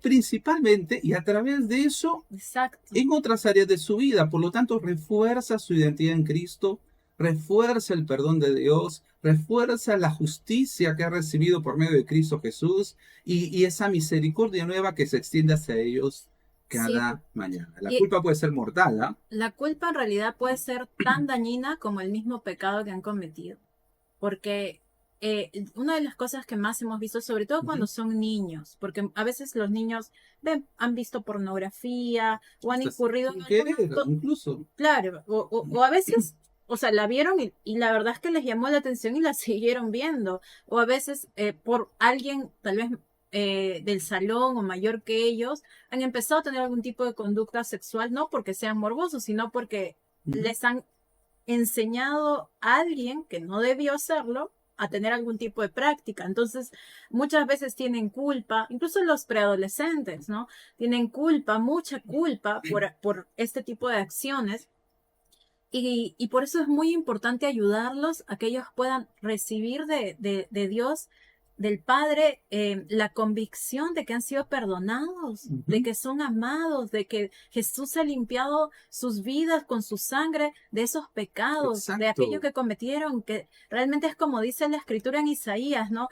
Principalmente y a través de eso Exacto. en otras áreas de su vida. Por lo tanto, refuerza su identidad en Cristo, refuerza el perdón de Dios, refuerza la justicia que ha recibido por medio de Cristo Jesús y esa misericordia nueva que se extiende hacia ellos Sí, cada mañana. La y culpa puede ser mortal, ¿ah? la culpa en realidad puede ser tan dañina como el mismo pecado que han cometido, porque una de las cosas que más hemos visto, sobre todo cuando son niños, porque a veces los niños han visto pornografía o han incurrido en querer, alguna incluso. claro, o a veces, o sea, la vieron y la verdad es que les llamó la atención y la siguieron viendo, o a veces por alguien tal vez del salón o mayor que ellos, han empezado a tener algún tipo de conducta sexual, no porque sean morbosos, sino porque les han enseñado a alguien que no debió hacerlo a tener algún tipo de práctica. Entonces, muchas veces tienen culpa, incluso los preadolescentes, ¿no? Tienen culpa, mucha culpa por este tipo de acciones. Y por eso es muy importante ayudarlos a que ellos puedan recibir de Dios, del Padre, la convicción de que han sido perdonados, de que son amados, de que Jesús ha limpiado sus vidas con su sangre de esos pecados, de Exacto. aquello que cometieron, que realmente es como dice la Escritura en Isaías, ¿no?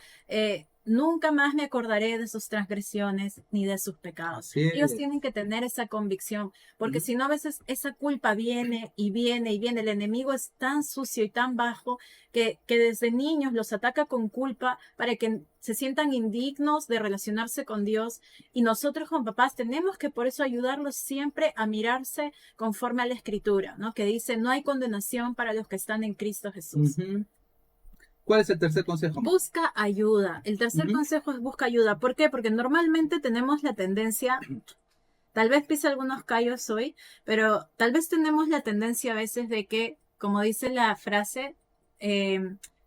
Nunca más me acordaré de sus transgresiones ni de sus pecados. Así Ellos es. tienen que tener esa convicción, porque Ujú. si no, a veces esa culpa viene y viene y viene. El enemigo es tan sucio y tan bajo que desde niños los ataca con culpa para que se sientan indignos de relacionarse con Dios. Y nosotros como papás tenemos que por eso ayudarlos siempre a mirarse conforme a la Escritura, ¿no? Que dice, no hay condenación para los que están en Cristo Jesús. Ujú. ¿Cuál es el tercer consejo? Busca ayuda. El tercer Ujú. consejo es busca ayuda. ¿Por qué? Porque normalmente tenemos la tendencia, tal vez pise algunos callos hoy, pero tal vez tenemos la tendencia a veces de que, como dice la frase,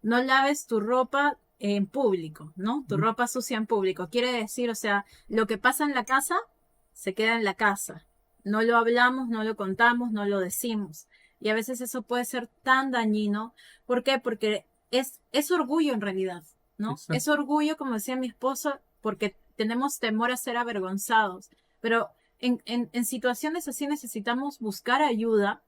no laves tu ropa en público, ¿no? Tu ropa sucia en público. Quiere decir, o sea, lo que pasa en la casa, se queda en la casa. No lo hablamos, no lo contamos, no lo decimos. Y a veces eso puede ser tan dañino. ¿Por qué? Porque es orgullo en realidad, ¿no? Exacto. Es orgullo, como decía mi esposo, porque tenemos temor a ser avergonzados. Pero en situaciones así necesitamos buscar ayuda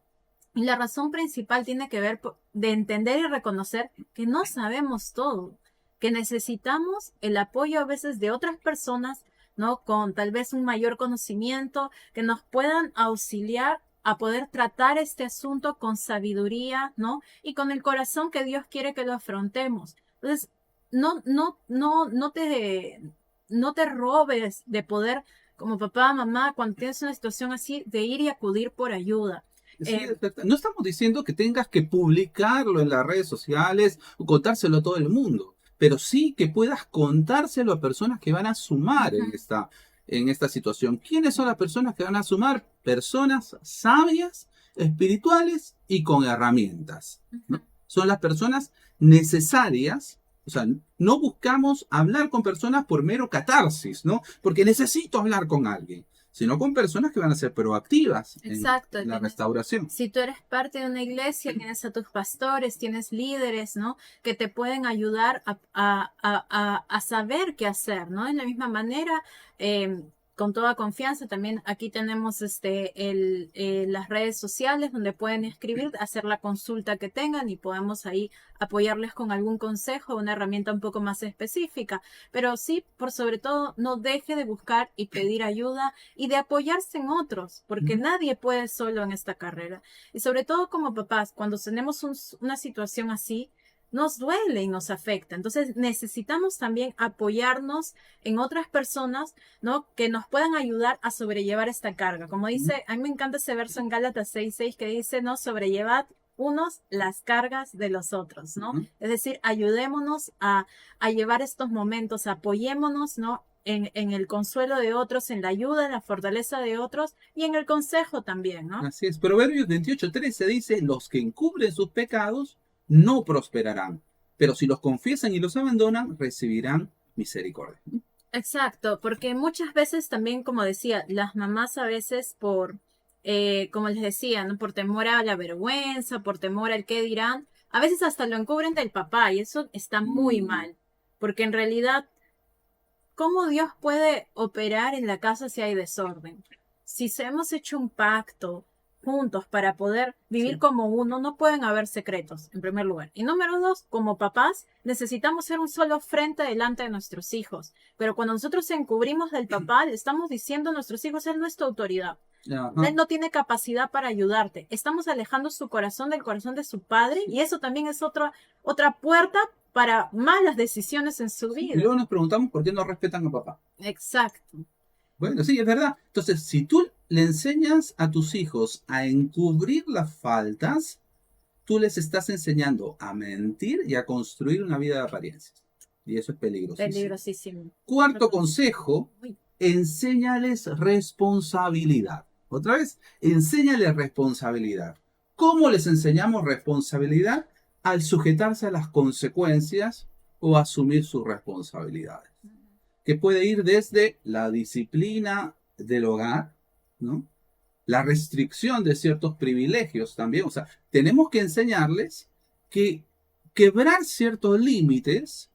y la razón principal tiene que ver de entender y reconocer que no sabemos todo, que necesitamos el apoyo a veces de otras personas, ¿no? Con tal vez un mayor conocimiento, que nos puedan auxiliar a poder tratar este asunto con sabiduría, ¿no? Y con el corazón que Dios quiere que lo afrontemos. Entonces, no te robes de poder como papá, mamá, cuando tienes una situación así, de ir y acudir por ayuda. Sí, es verdad. No estamos diciendo que tengas que publicarlo en las redes sociales o contárselo a todo el mundo, pero sí que puedas contárselo a personas que van a sumar en esta situación. ¿Quiénes son las personas que van a sumar? Personas sabias, espirituales y con herramientas, ¿no? Son las personas necesarias. O sea, no buscamos hablar con personas por mero catarsis, ¿no? Porque necesito hablar con alguien, sino con personas que van a ser proactivas Exacto, en la restauración. si tú eres parte de una iglesia, tienes a tus pastores, tienes líderes, ¿no? Que te pueden ayudar a saber qué hacer, ¿no? En la misma manera, con toda confianza, también aquí tenemos las redes sociales donde pueden escribir, hacer la consulta que tengan y podemos ahí apoyarles con algún consejo, una herramienta un poco más específica. Pero sí, por sobre todo, no deje de buscar y pedir ayuda y de apoyarse en otros, porque nadie puede solo en esta carrera. Y sobre todo como papás, cuando tenemos una situación así, nos duele y nos afecta. Entonces necesitamos también apoyarnos en otras personas, ¿no? Que nos puedan ayudar a sobrellevar esta carga. Como dice, a mí me encanta ese verso en Gálatas 6:6 que dice, no, sobrellevad unos las cargas de los otros, ¿no? Es decir, ayudémonos a llevar estos momentos, apoyémonos, ¿no? En el consuelo de otros, en la ayuda, en la fortaleza de otros y en el consejo también, ¿no? Así es. Proverbios 28:13 dice, los que encubren sus pecados no prosperarán, pero si los confiesan y los abandonan, recibirán misericordia. Exacto, porque muchas veces también, como decía, las mamás a veces como les decía, ¿no? Por temor a la vergüenza, por temor al qué dirán, a veces hasta lo encubren del papá y eso está muy mal, porque en realidad, ¿cómo Dios puede operar en la casa si hay desorden? Si hemos hecho un pacto juntos para poder vivir como uno, no pueden haber secretos, en primer lugar. Y número dos, como papás, necesitamos ser un solo frente delante de nuestros hijos. Pero cuando nosotros encubrimos del papá, le estamos diciendo a nuestros hijos, él no es tu autoridad. Él no tiene capacidad para ayudarte. Estamos alejando su corazón del corazón de su padre y eso también es otra puerta para malas decisiones en su Y vida. luego nos preguntamos por qué no respetan a papá. Exacto. Bueno, sí, es verdad. Entonces, si tú le enseñas a tus hijos a encubrir las faltas, tú les estás enseñando a mentir y a construir una vida de apariencias. Y eso es peligrosísimo. Peligrosísimo. Cuarto consejo, Uy, enséñales responsabilidad. Otra vez, enséñales responsabilidad. ¿Cómo les enseñamos responsabilidad? Al sujetarse a las consecuencias o asumir sus responsabilidades. Que puede ir desde la disciplina del hogar, ¿no? La restricción de ciertos privilegios también. O sea, tenemos que enseñarles que quebrar ciertos límites,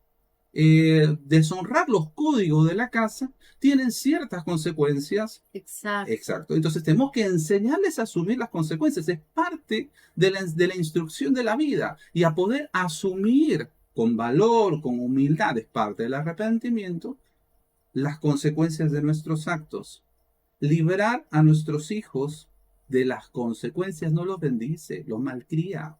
deshonrar los códigos de la casa, tienen ciertas consecuencias. exacto. Exacto. Entonces tenemos que enseñarles a asumir las consecuencias. Es parte de la instrucción de la vida. Y a poder asumir con valor, con humildad, es parte del arrepentimiento, las consecuencias de nuestros actos. Librar a nuestros hijos de las consecuencias no los bendice, los malcría.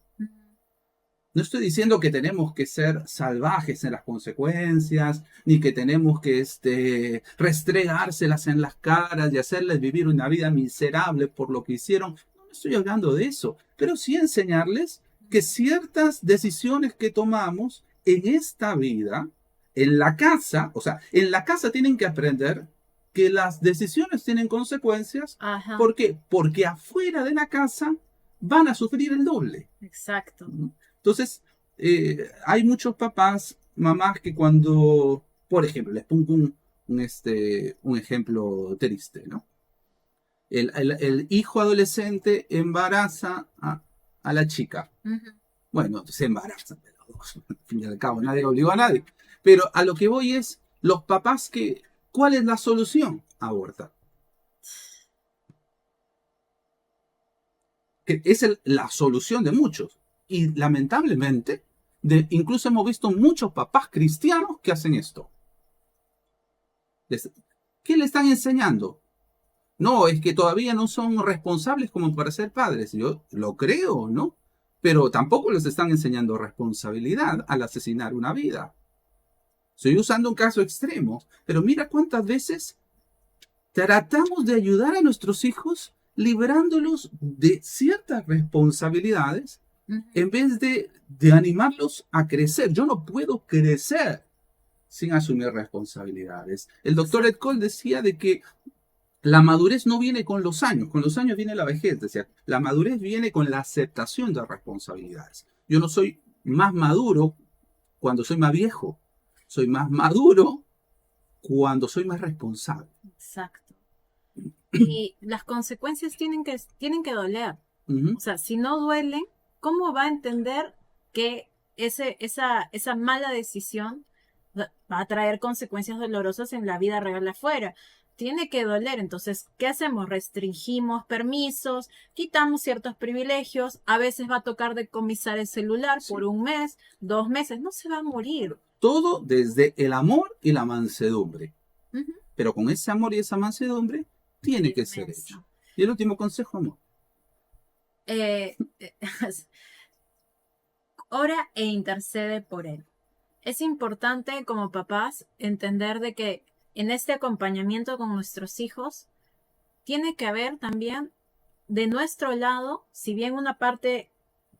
No estoy diciendo que tenemos que ser salvajes en las consecuencias, ni que tenemos que restregárselas en las caras y hacerles vivir una vida miserable por lo que hicieron. No estoy hablando de eso, pero sí enseñarles que ciertas decisiones que tomamos en esta vida, en la casa, o sea, en la casa tienen que aprender que las decisiones tienen consecuencias. Ajá. ¿Por qué? Porque afuera de la casa van a sufrir el doble. Exacto. Entonces, hay muchos papás, mamás que cuando, por ejemplo, les pongo un ejemplo triste, ¿no? El hijo adolescente embaraza a la chica. Bueno, se embaraza, pero al fin y al cabo nadie obligó a nadie. Pero a lo que voy es, los papás que, ¿cuál es la solución? Abortar. Que es la solución de muchos. Y lamentablemente, incluso hemos visto muchos papás cristianos que hacen esto. ¿Qué le están enseñando? No, es que todavía no son responsables como para ser padres. Yo lo creo, ¿no? Pero tampoco les están enseñando responsabilidad al asesinar una vida. Estoy usando un caso extremo, pero mira cuántas veces tratamos de ayudar a nuestros hijos librándolos de ciertas responsabilidades en vez de animarlos a crecer. Yo no puedo crecer sin asumir responsabilidades. El doctor Ed Cole decía de que la madurez no viene con los años viene la vejez. Decía, la madurez viene con la aceptación de responsabilidades. Yo no soy más maduro cuando soy más viejo, soy más maduro cuando soy más responsable. Exacto. Y las consecuencias tienen que doler. O sea, si no duelen, ¿cómo va a entender que esa mala decisión va a traer consecuencias dolorosas en la vida real afuera? Tiene que doler. Entonces, ¿qué hacemos? Restringimos permisos, quitamos ciertos privilegios, a veces va a tocar decomisar el celular por 1 mes, 2 meses, no se va a morir. Todo desde el amor y la mansedumbre. Pero con ese amor y esa mansedumbre tiene que ser hecho. Y el último consejo, amor. Ora e intercede por él. Es importante como papás entender de que en este acompañamiento con nuestros hijos tiene que haber también de nuestro lado, si bien una parte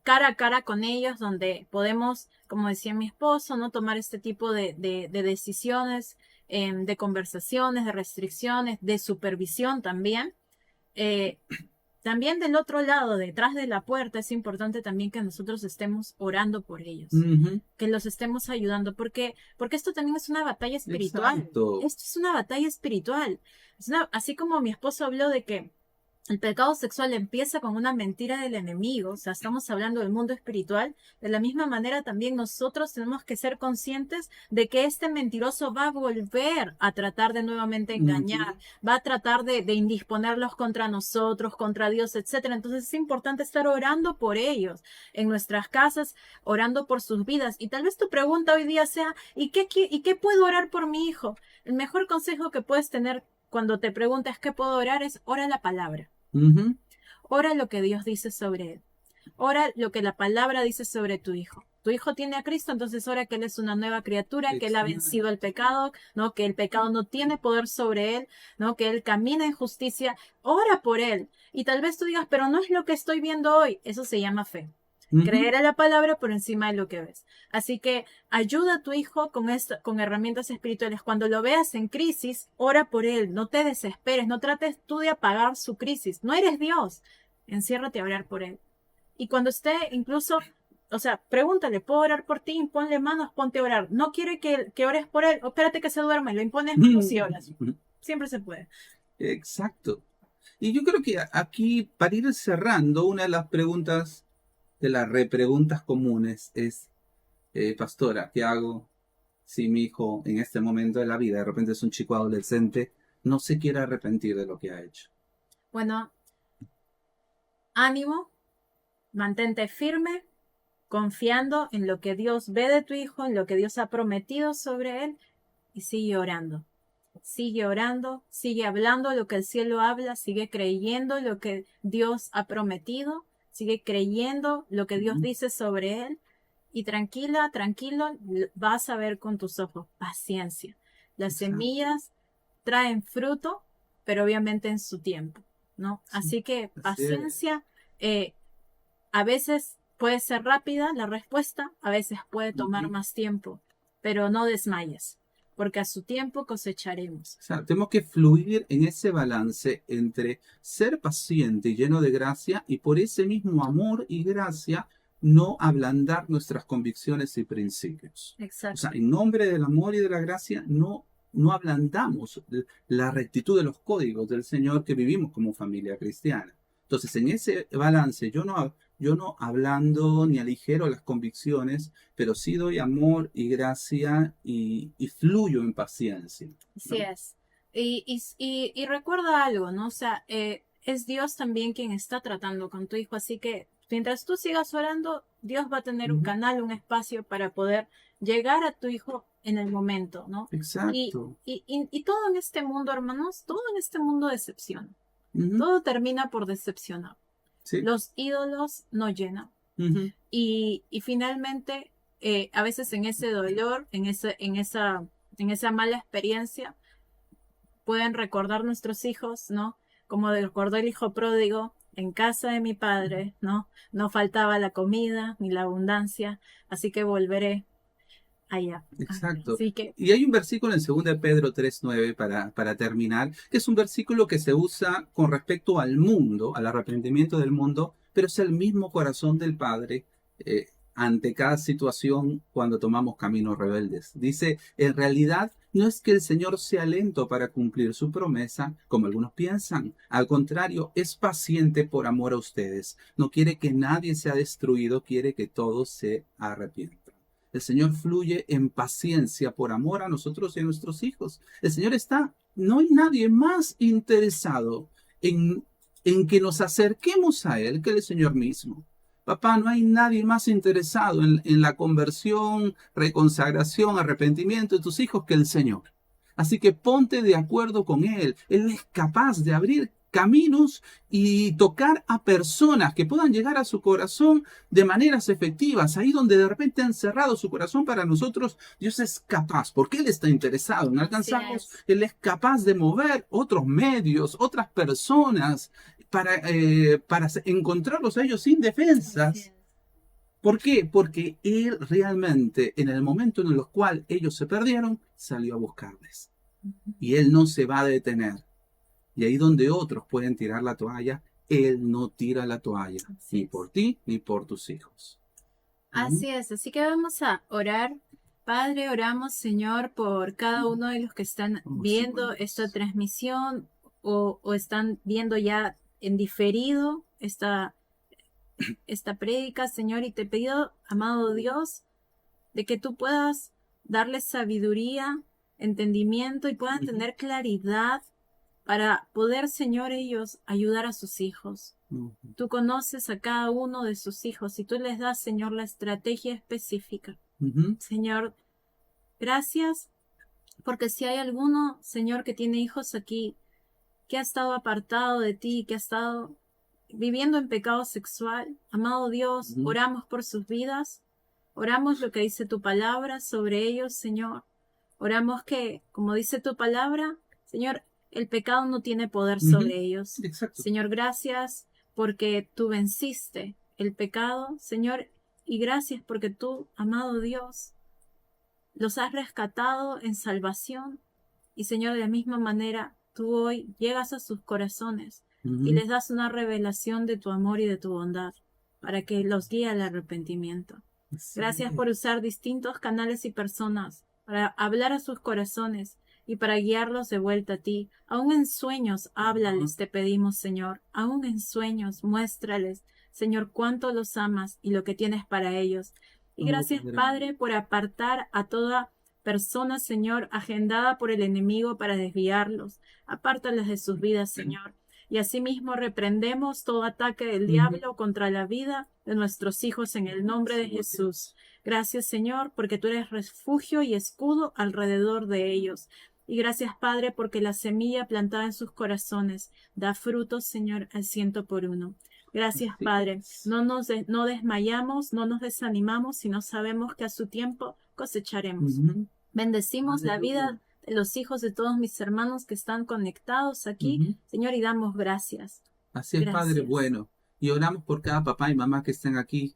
cara a cara con ellos, donde podemos, como decía mi esposo, no tomar este tipo de decisiones, de conversaciones, de restricciones, de supervisión también. También del otro lado, detrás de la puerta, es importante también que nosotros estemos orando por ellos, que los estemos ayudando, porque esto también es una batalla espiritual. Exacto. Esto es una batalla espiritual. Así como mi esposo habló de que el pecado sexual empieza con una mentira del enemigo, o sea, estamos hablando del mundo espiritual. De la misma manera también nosotros tenemos que ser conscientes de que este mentiroso va a volver a tratar de nuevamente engañar, va a tratar de indisponerlos contra nosotros, contra Dios, etcétera. Entonces es importante estar orando por ellos en nuestras casas, orando por sus vidas. Y tal vez tu pregunta hoy día sea, ¿y qué puedo orar por mi hijo? El mejor consejo que puedes tener cuando te preguntas qué puedo orar es ora la palabra. Ora lo que Dios dice sobre él. Ora lo que la palabra dice sobre tu hijo. tu hijo tiene a Cristo, entonces ahora que él es una nueva criatura, que él ha Exacto. vencido el pecado, ¿no? Que el pecado no tiene poder sobre él, ¿no? Que él camina en justicia, ora por él. Y tal vez tú digas, pero no es lo que estoy viendo hoy. Eso se llama fe. Ujú. Creer a la palabra por encima de lo que ves. Así que ayuda a tu hijo con herramientas espirituales. Cuando lo veas en crisis, ora por él. No te desesperes. No trates tú de apagar su crisis. No eres Dios. Enciérrate a orar por él. Y cuando esté incluso, o sea, pregúntale, ¿puedo orar por ti? Ponle manos, ponte a orar. No quiere que ores por él. O espérate que se duerma y lo impones manos y oras. Siempre se puede. Exacto. Y yo creo que aquí, para ir cerrando, una de las preguntas, de las repreguntas comunes es, pastora, ¿qué hago si mi hijo en este momento de la vida, de repente es un chico adolescente, no se quiere arrepentir de lo que ha hecho? Bueno, ánimo, mantente firme, confiando en lo que Dios ve de tu hijo, en lo que Dios ha prometido sobre él, y sigue orando. Sigue orando, sigue hablando lo que el cielo habla, sigue creyendo lo que Dios ha prometido, sigue creyendo lo que Dios Ujú. dice sobre él. Y tranquila, tranquilo, vas a ver con tus ojos. Paciencia. Las Exacto. semillas traen fruto, pero obviamente en su tiempo, ¿no? Sí, Así que así es. paciencia. A veces puede ser rápida la respuesta, a veces puede tomar Ujú. más tiempo, pero no desmayes, porque a su tiempo cosecharemos. O sea, tenemos que fluir en ese balance entre ser paciente y lleno de gracia y por ese mismo amor y gracia no ablandar nuestras convicciones y principios. O sea, Exacto. en nombre del amor y de la gracia no ablandamos la rectitud de los códigos del Señor que vivimos como familia cristiana. Entonces, en ese balance yo no ablando ni aligero las convicciones, pero sí doy amor y gracia y fluyo en paciencia, Así ¿no? es. Y recuerda algo, ¿no? O sea, es Dios también quien está tratando con tu hijo, así que mientras tú sigas orando, Dios va a tener un Ujú. canal, un espacio para poder llegar a tu hijo en el momento, ¿no? Y, Exacto. y todo en este mundo, hermanos, todo en este mundo decepciona. Ujú. Todo termina por decepcionar. Sí. Los ídolos no llenan. Ujú. Y finalmente, a veces en ese dolor, en esa mala experiencia, pueden recordar nuestros hijos, ¿no? Como recordó el hijo pródigo, en casa de mi padre, ¿no? No faltaba la comida ni la abundancia, así que volveré allá. Exacto. Así que, Y hay un versículo en 2 de Pedro 3:9 para terminar, que es un versículo que se usa con respecto al mundo, al arrepentimiento del mundo, pero es el mismo corazón del Padre ante cada situación cuando tomamos caminos rebeldes. Dice, en realidad no es que el Señor sea lento para cumplir su promesa, como algunos piensan. Al contrario, es paciente por amor a ustedes. No quiere que nadie sea destruido, quiere que todos se arrepientan. El Señor fluye en paciencia por amor a nosotros y a nuestros hijos. El Señor está, no hay nadie más interesado en, en que nos acerquemos a Él que el Señor mismo. Papá, no hay nadie más interesado en la conversión, reconsagración, arrepentimiento de tus hijos que el Señor. Así que ponte de acuerdo con Él. Él es capaz de abrir caminos y tocar a personas que puedan llegar a su corazón de maneras efectivas. Ahí donde de repente han cerrado su corazón para nosotros, Dios es capaz, porque Él está interesado en así alcanzarlos. es, Él es capaz de mover otros medios, otras personas, para encontrarlos a ellos sin así defensas. es. ¿Por qué? Porque Él realmente, en el momento en el cual ellos se perdieron, salió a buscarles. Y Él no se va a detener. Y ahí donde otros pueden tirar la toalla, Él no tira la toalla, Así ni es. por ti, ni por tus hijos. ¿Mm? Así es, así que vamos a orar. Padre, oramos, Señor, por cada uno de los que están Oh, sí, buen viendo esta Dios. transmisión o están viendo ya en diferido esta prédica, Señor, y te pido, amado Dios, de que tú puedas darles sabiduría, entendimiento y puedan tener claridad para poder, Señor, ellos ayudar a sus hijos. Ujú. Tú conoces a cada uno de sus hijos y tú les das, Señor, la estrategia específica. Ujú. Señor, gracias, porque si hay alguno, Señor, que tiene hijos aquí, que ha estado apartado de ti, que ha estado viviendo en pecado sexual, amado Dios, Ujú. oramos por sus vidas, Oramos lo que dice tu palabra sobre ellos, Señor. Oramos que, como dice tu palabra, Señor, el pecado no tiene poder sobre ellos. Exacto. Señor, gracias porque tú venciste el pecado, Señor, y gracias porque tú, amado Dios, los has rescatado en salvación. Y Señor, de la misma manera, tú hoy llegas a sus corazones y les das una revelación de tu amor y de tu bondad para que los guíe al arrepentimiento. Sí. Gracias por usar distintos canales y personas para hablar a sus corazones y para guiarlos de vuelta a ti. Aún en sueños, háblales, te pedimos, Señor. Aún en sueños, muéstrales, Señor, cuánto los amas y lo que tienes para ellos. Y gracias, Padre, por apartar a toda persona, Señor, agendada por el enemigo para desviarlos. Apártalas de sus vidas, Señor. Y asimismo reprendemos todo ataque del diablo contra la vida de nuestros hijos en el nombre de Jesús. Gracias, Señor, porque tú eres refugio y escudo alrededor de ellos. Y gracias, Padre, porque la semilla plantada en sus corazones da frutos, Señor, al 100%. Gracias, Padre. No desmayamos, no nos desanimamos, sino sabemos que a su tiempo cosecharemos. Bendecimos la vida de los hijos de todos mis hermanos que están conectados aquí, Señor, y damos gracias. Así es, Padre bueno. Y oramos por cada papá y mamá que estén aquí.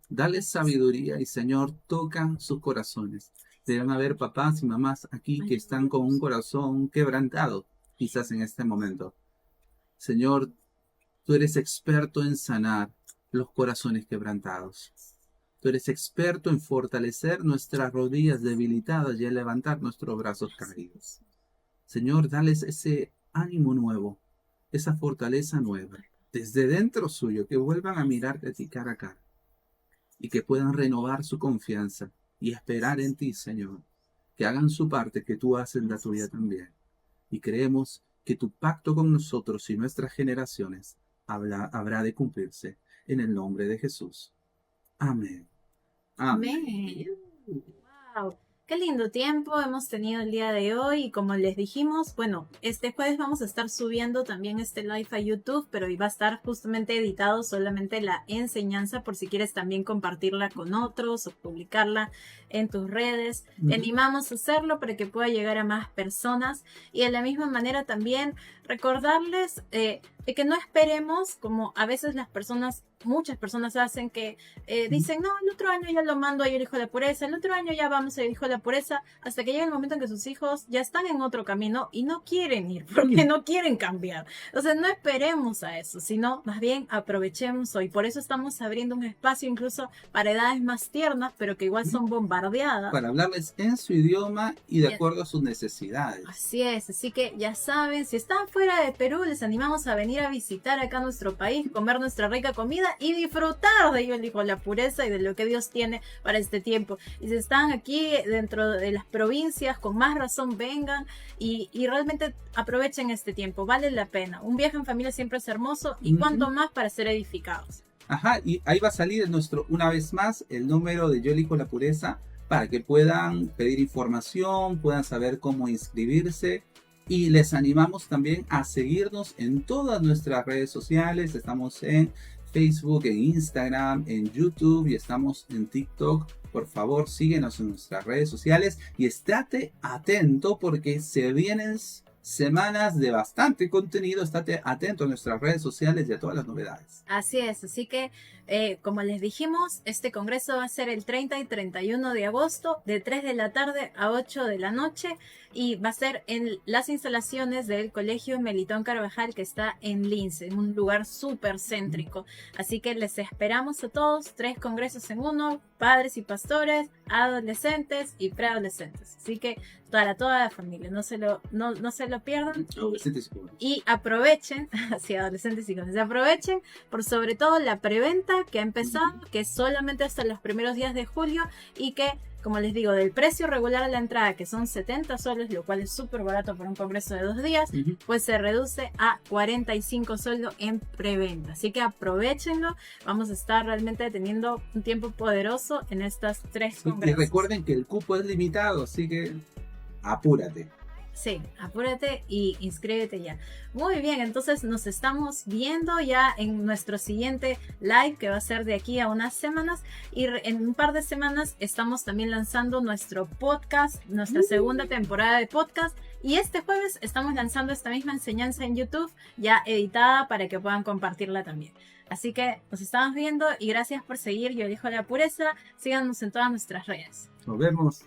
Dale sabiduría y, Señor, toca sus corazones. Deben haber papás y mamás aquí que están con un corazón quebrantado, quizás en este momento. Señor, tú eres experto en sanar los corazones quebrantados. Tú eres experto en fortalecer nuestras rodillas debilitadas y en levantar nuestros brazos caídos. Señor, dales ese ánimo nuevo, esa fortaleza nueva, desde dentro suyo, que vuelvan a mirarte a ti cara a cara y que puedan renovar su confianza y esperar en ti, Señor, que hagan su parte, que tú haces la tuya también. Y creemos que tu pacto con nosotros y nuestras generaciones habrá de cumplirse en el nombre de Jesús. Amén. Amén. Wow. Qué lindo tiempo hemos tenido el día de hoy y como les dijimos, bueno, este jueves vamos a estar subiendo también este live a YouTube, pero va a estar justamente editado solamente la enseñanza por si quieres también compartirla con otros o publicarla en tus redes. Te animamos a hacerlo para que pueda llegar a más personas y de la misma manera también recordarles de que no esperemos como a veces muchas personas hacen que dicen, no, el otro año ya lo mando a ir hijo de la pureza, el otro año ya vamos a ir hijo de la pureza, hasta que llega el momento en que sus hijos ya están en otro camino y no quieren ir, porque no quieren cambiar. Entonces no esperemos a eso, sino más bien aprovechemos hoy. Por eso estamos abriendo un espacio incluso para edades más tiernas, pero que igual son bombardeadas. Para hablarles en su idioma y de acuerdo a sus necesidades. Así es, así que ya saben, si están fuera de Perú, les animamos a venir a visitar acá nuestro país, comer nuestra rica comida y disfrutar de ello, dijo la pureza y de lo que Dios tiene para este tiempo. Y si están aquí dentro de las provincias, con más razón vengan y realmente aprovechen este tiempo, vale la pena. Un viaje en familia siempre es hermoso y cuanto más para ser edificados. Ajá, y ahí va a salir una vez más el número de Yo Elijo la Pureza para que puedan pedir información, puedan saber cómo inscribirse. Y les animamos también a seguirnos en todas nuestras redes sociales. Estamos en Facebook, en Instagram, en YouTube y estamos en TikTok. Por favor, síguenos en nuestras redes sociales y estate atento porque se vienen semanas de bastante contenido. Estate atento a nuestras redes sociales y a todas las novedades. Así es, así que como les dijimos, este congreso va a ser el 30 y 31 de agosto de 3 de la tarde a 8 de la noche y va a ser en las instalaciones del Colegio Melitón Carvajal que está en Lince, en un lugar súper céntrico. Así que les esperamos a todos, 3 congresos en uno, padres y pastores, adolescentes y preadolescentes. Así que para toda la familia, no se lo pierdan. Y aprovechen, sí, adolescentes y jóvenes, aprovechen por sobre todo la preventa que ha empezado, que es solamente hasta los primeros días de julio y que, como les digo, del precio regular a la entrada, que son 70 soles, lo cual es súper barato para un congreso de 2 días, pues se reduce a 45 soles en preventa. Así que aprovechenlo, vamos a estar realmente teniendo un tiempo poderoso en estas 3 congresos. Y recuerden que el cupo es limitado, así que apúrate. Sí, apúrate y inscríbete ya. Muy bien, entonces nos estamos viendo ya en nuestro siguiente live que va a ser de aquí a unas semanas y en un par de semanas estamos también lanzando nuestro podcast, nuestra segunda temporada de podcast y este jueves estamos lanzando esta misma enseñanza en YouTube ya editada para que puedan compartirla también. Así que nos estamos viendo y gracias por seguir Yo Elijo la Pureza. Síganos en todas nuestras redes. Nos vemos.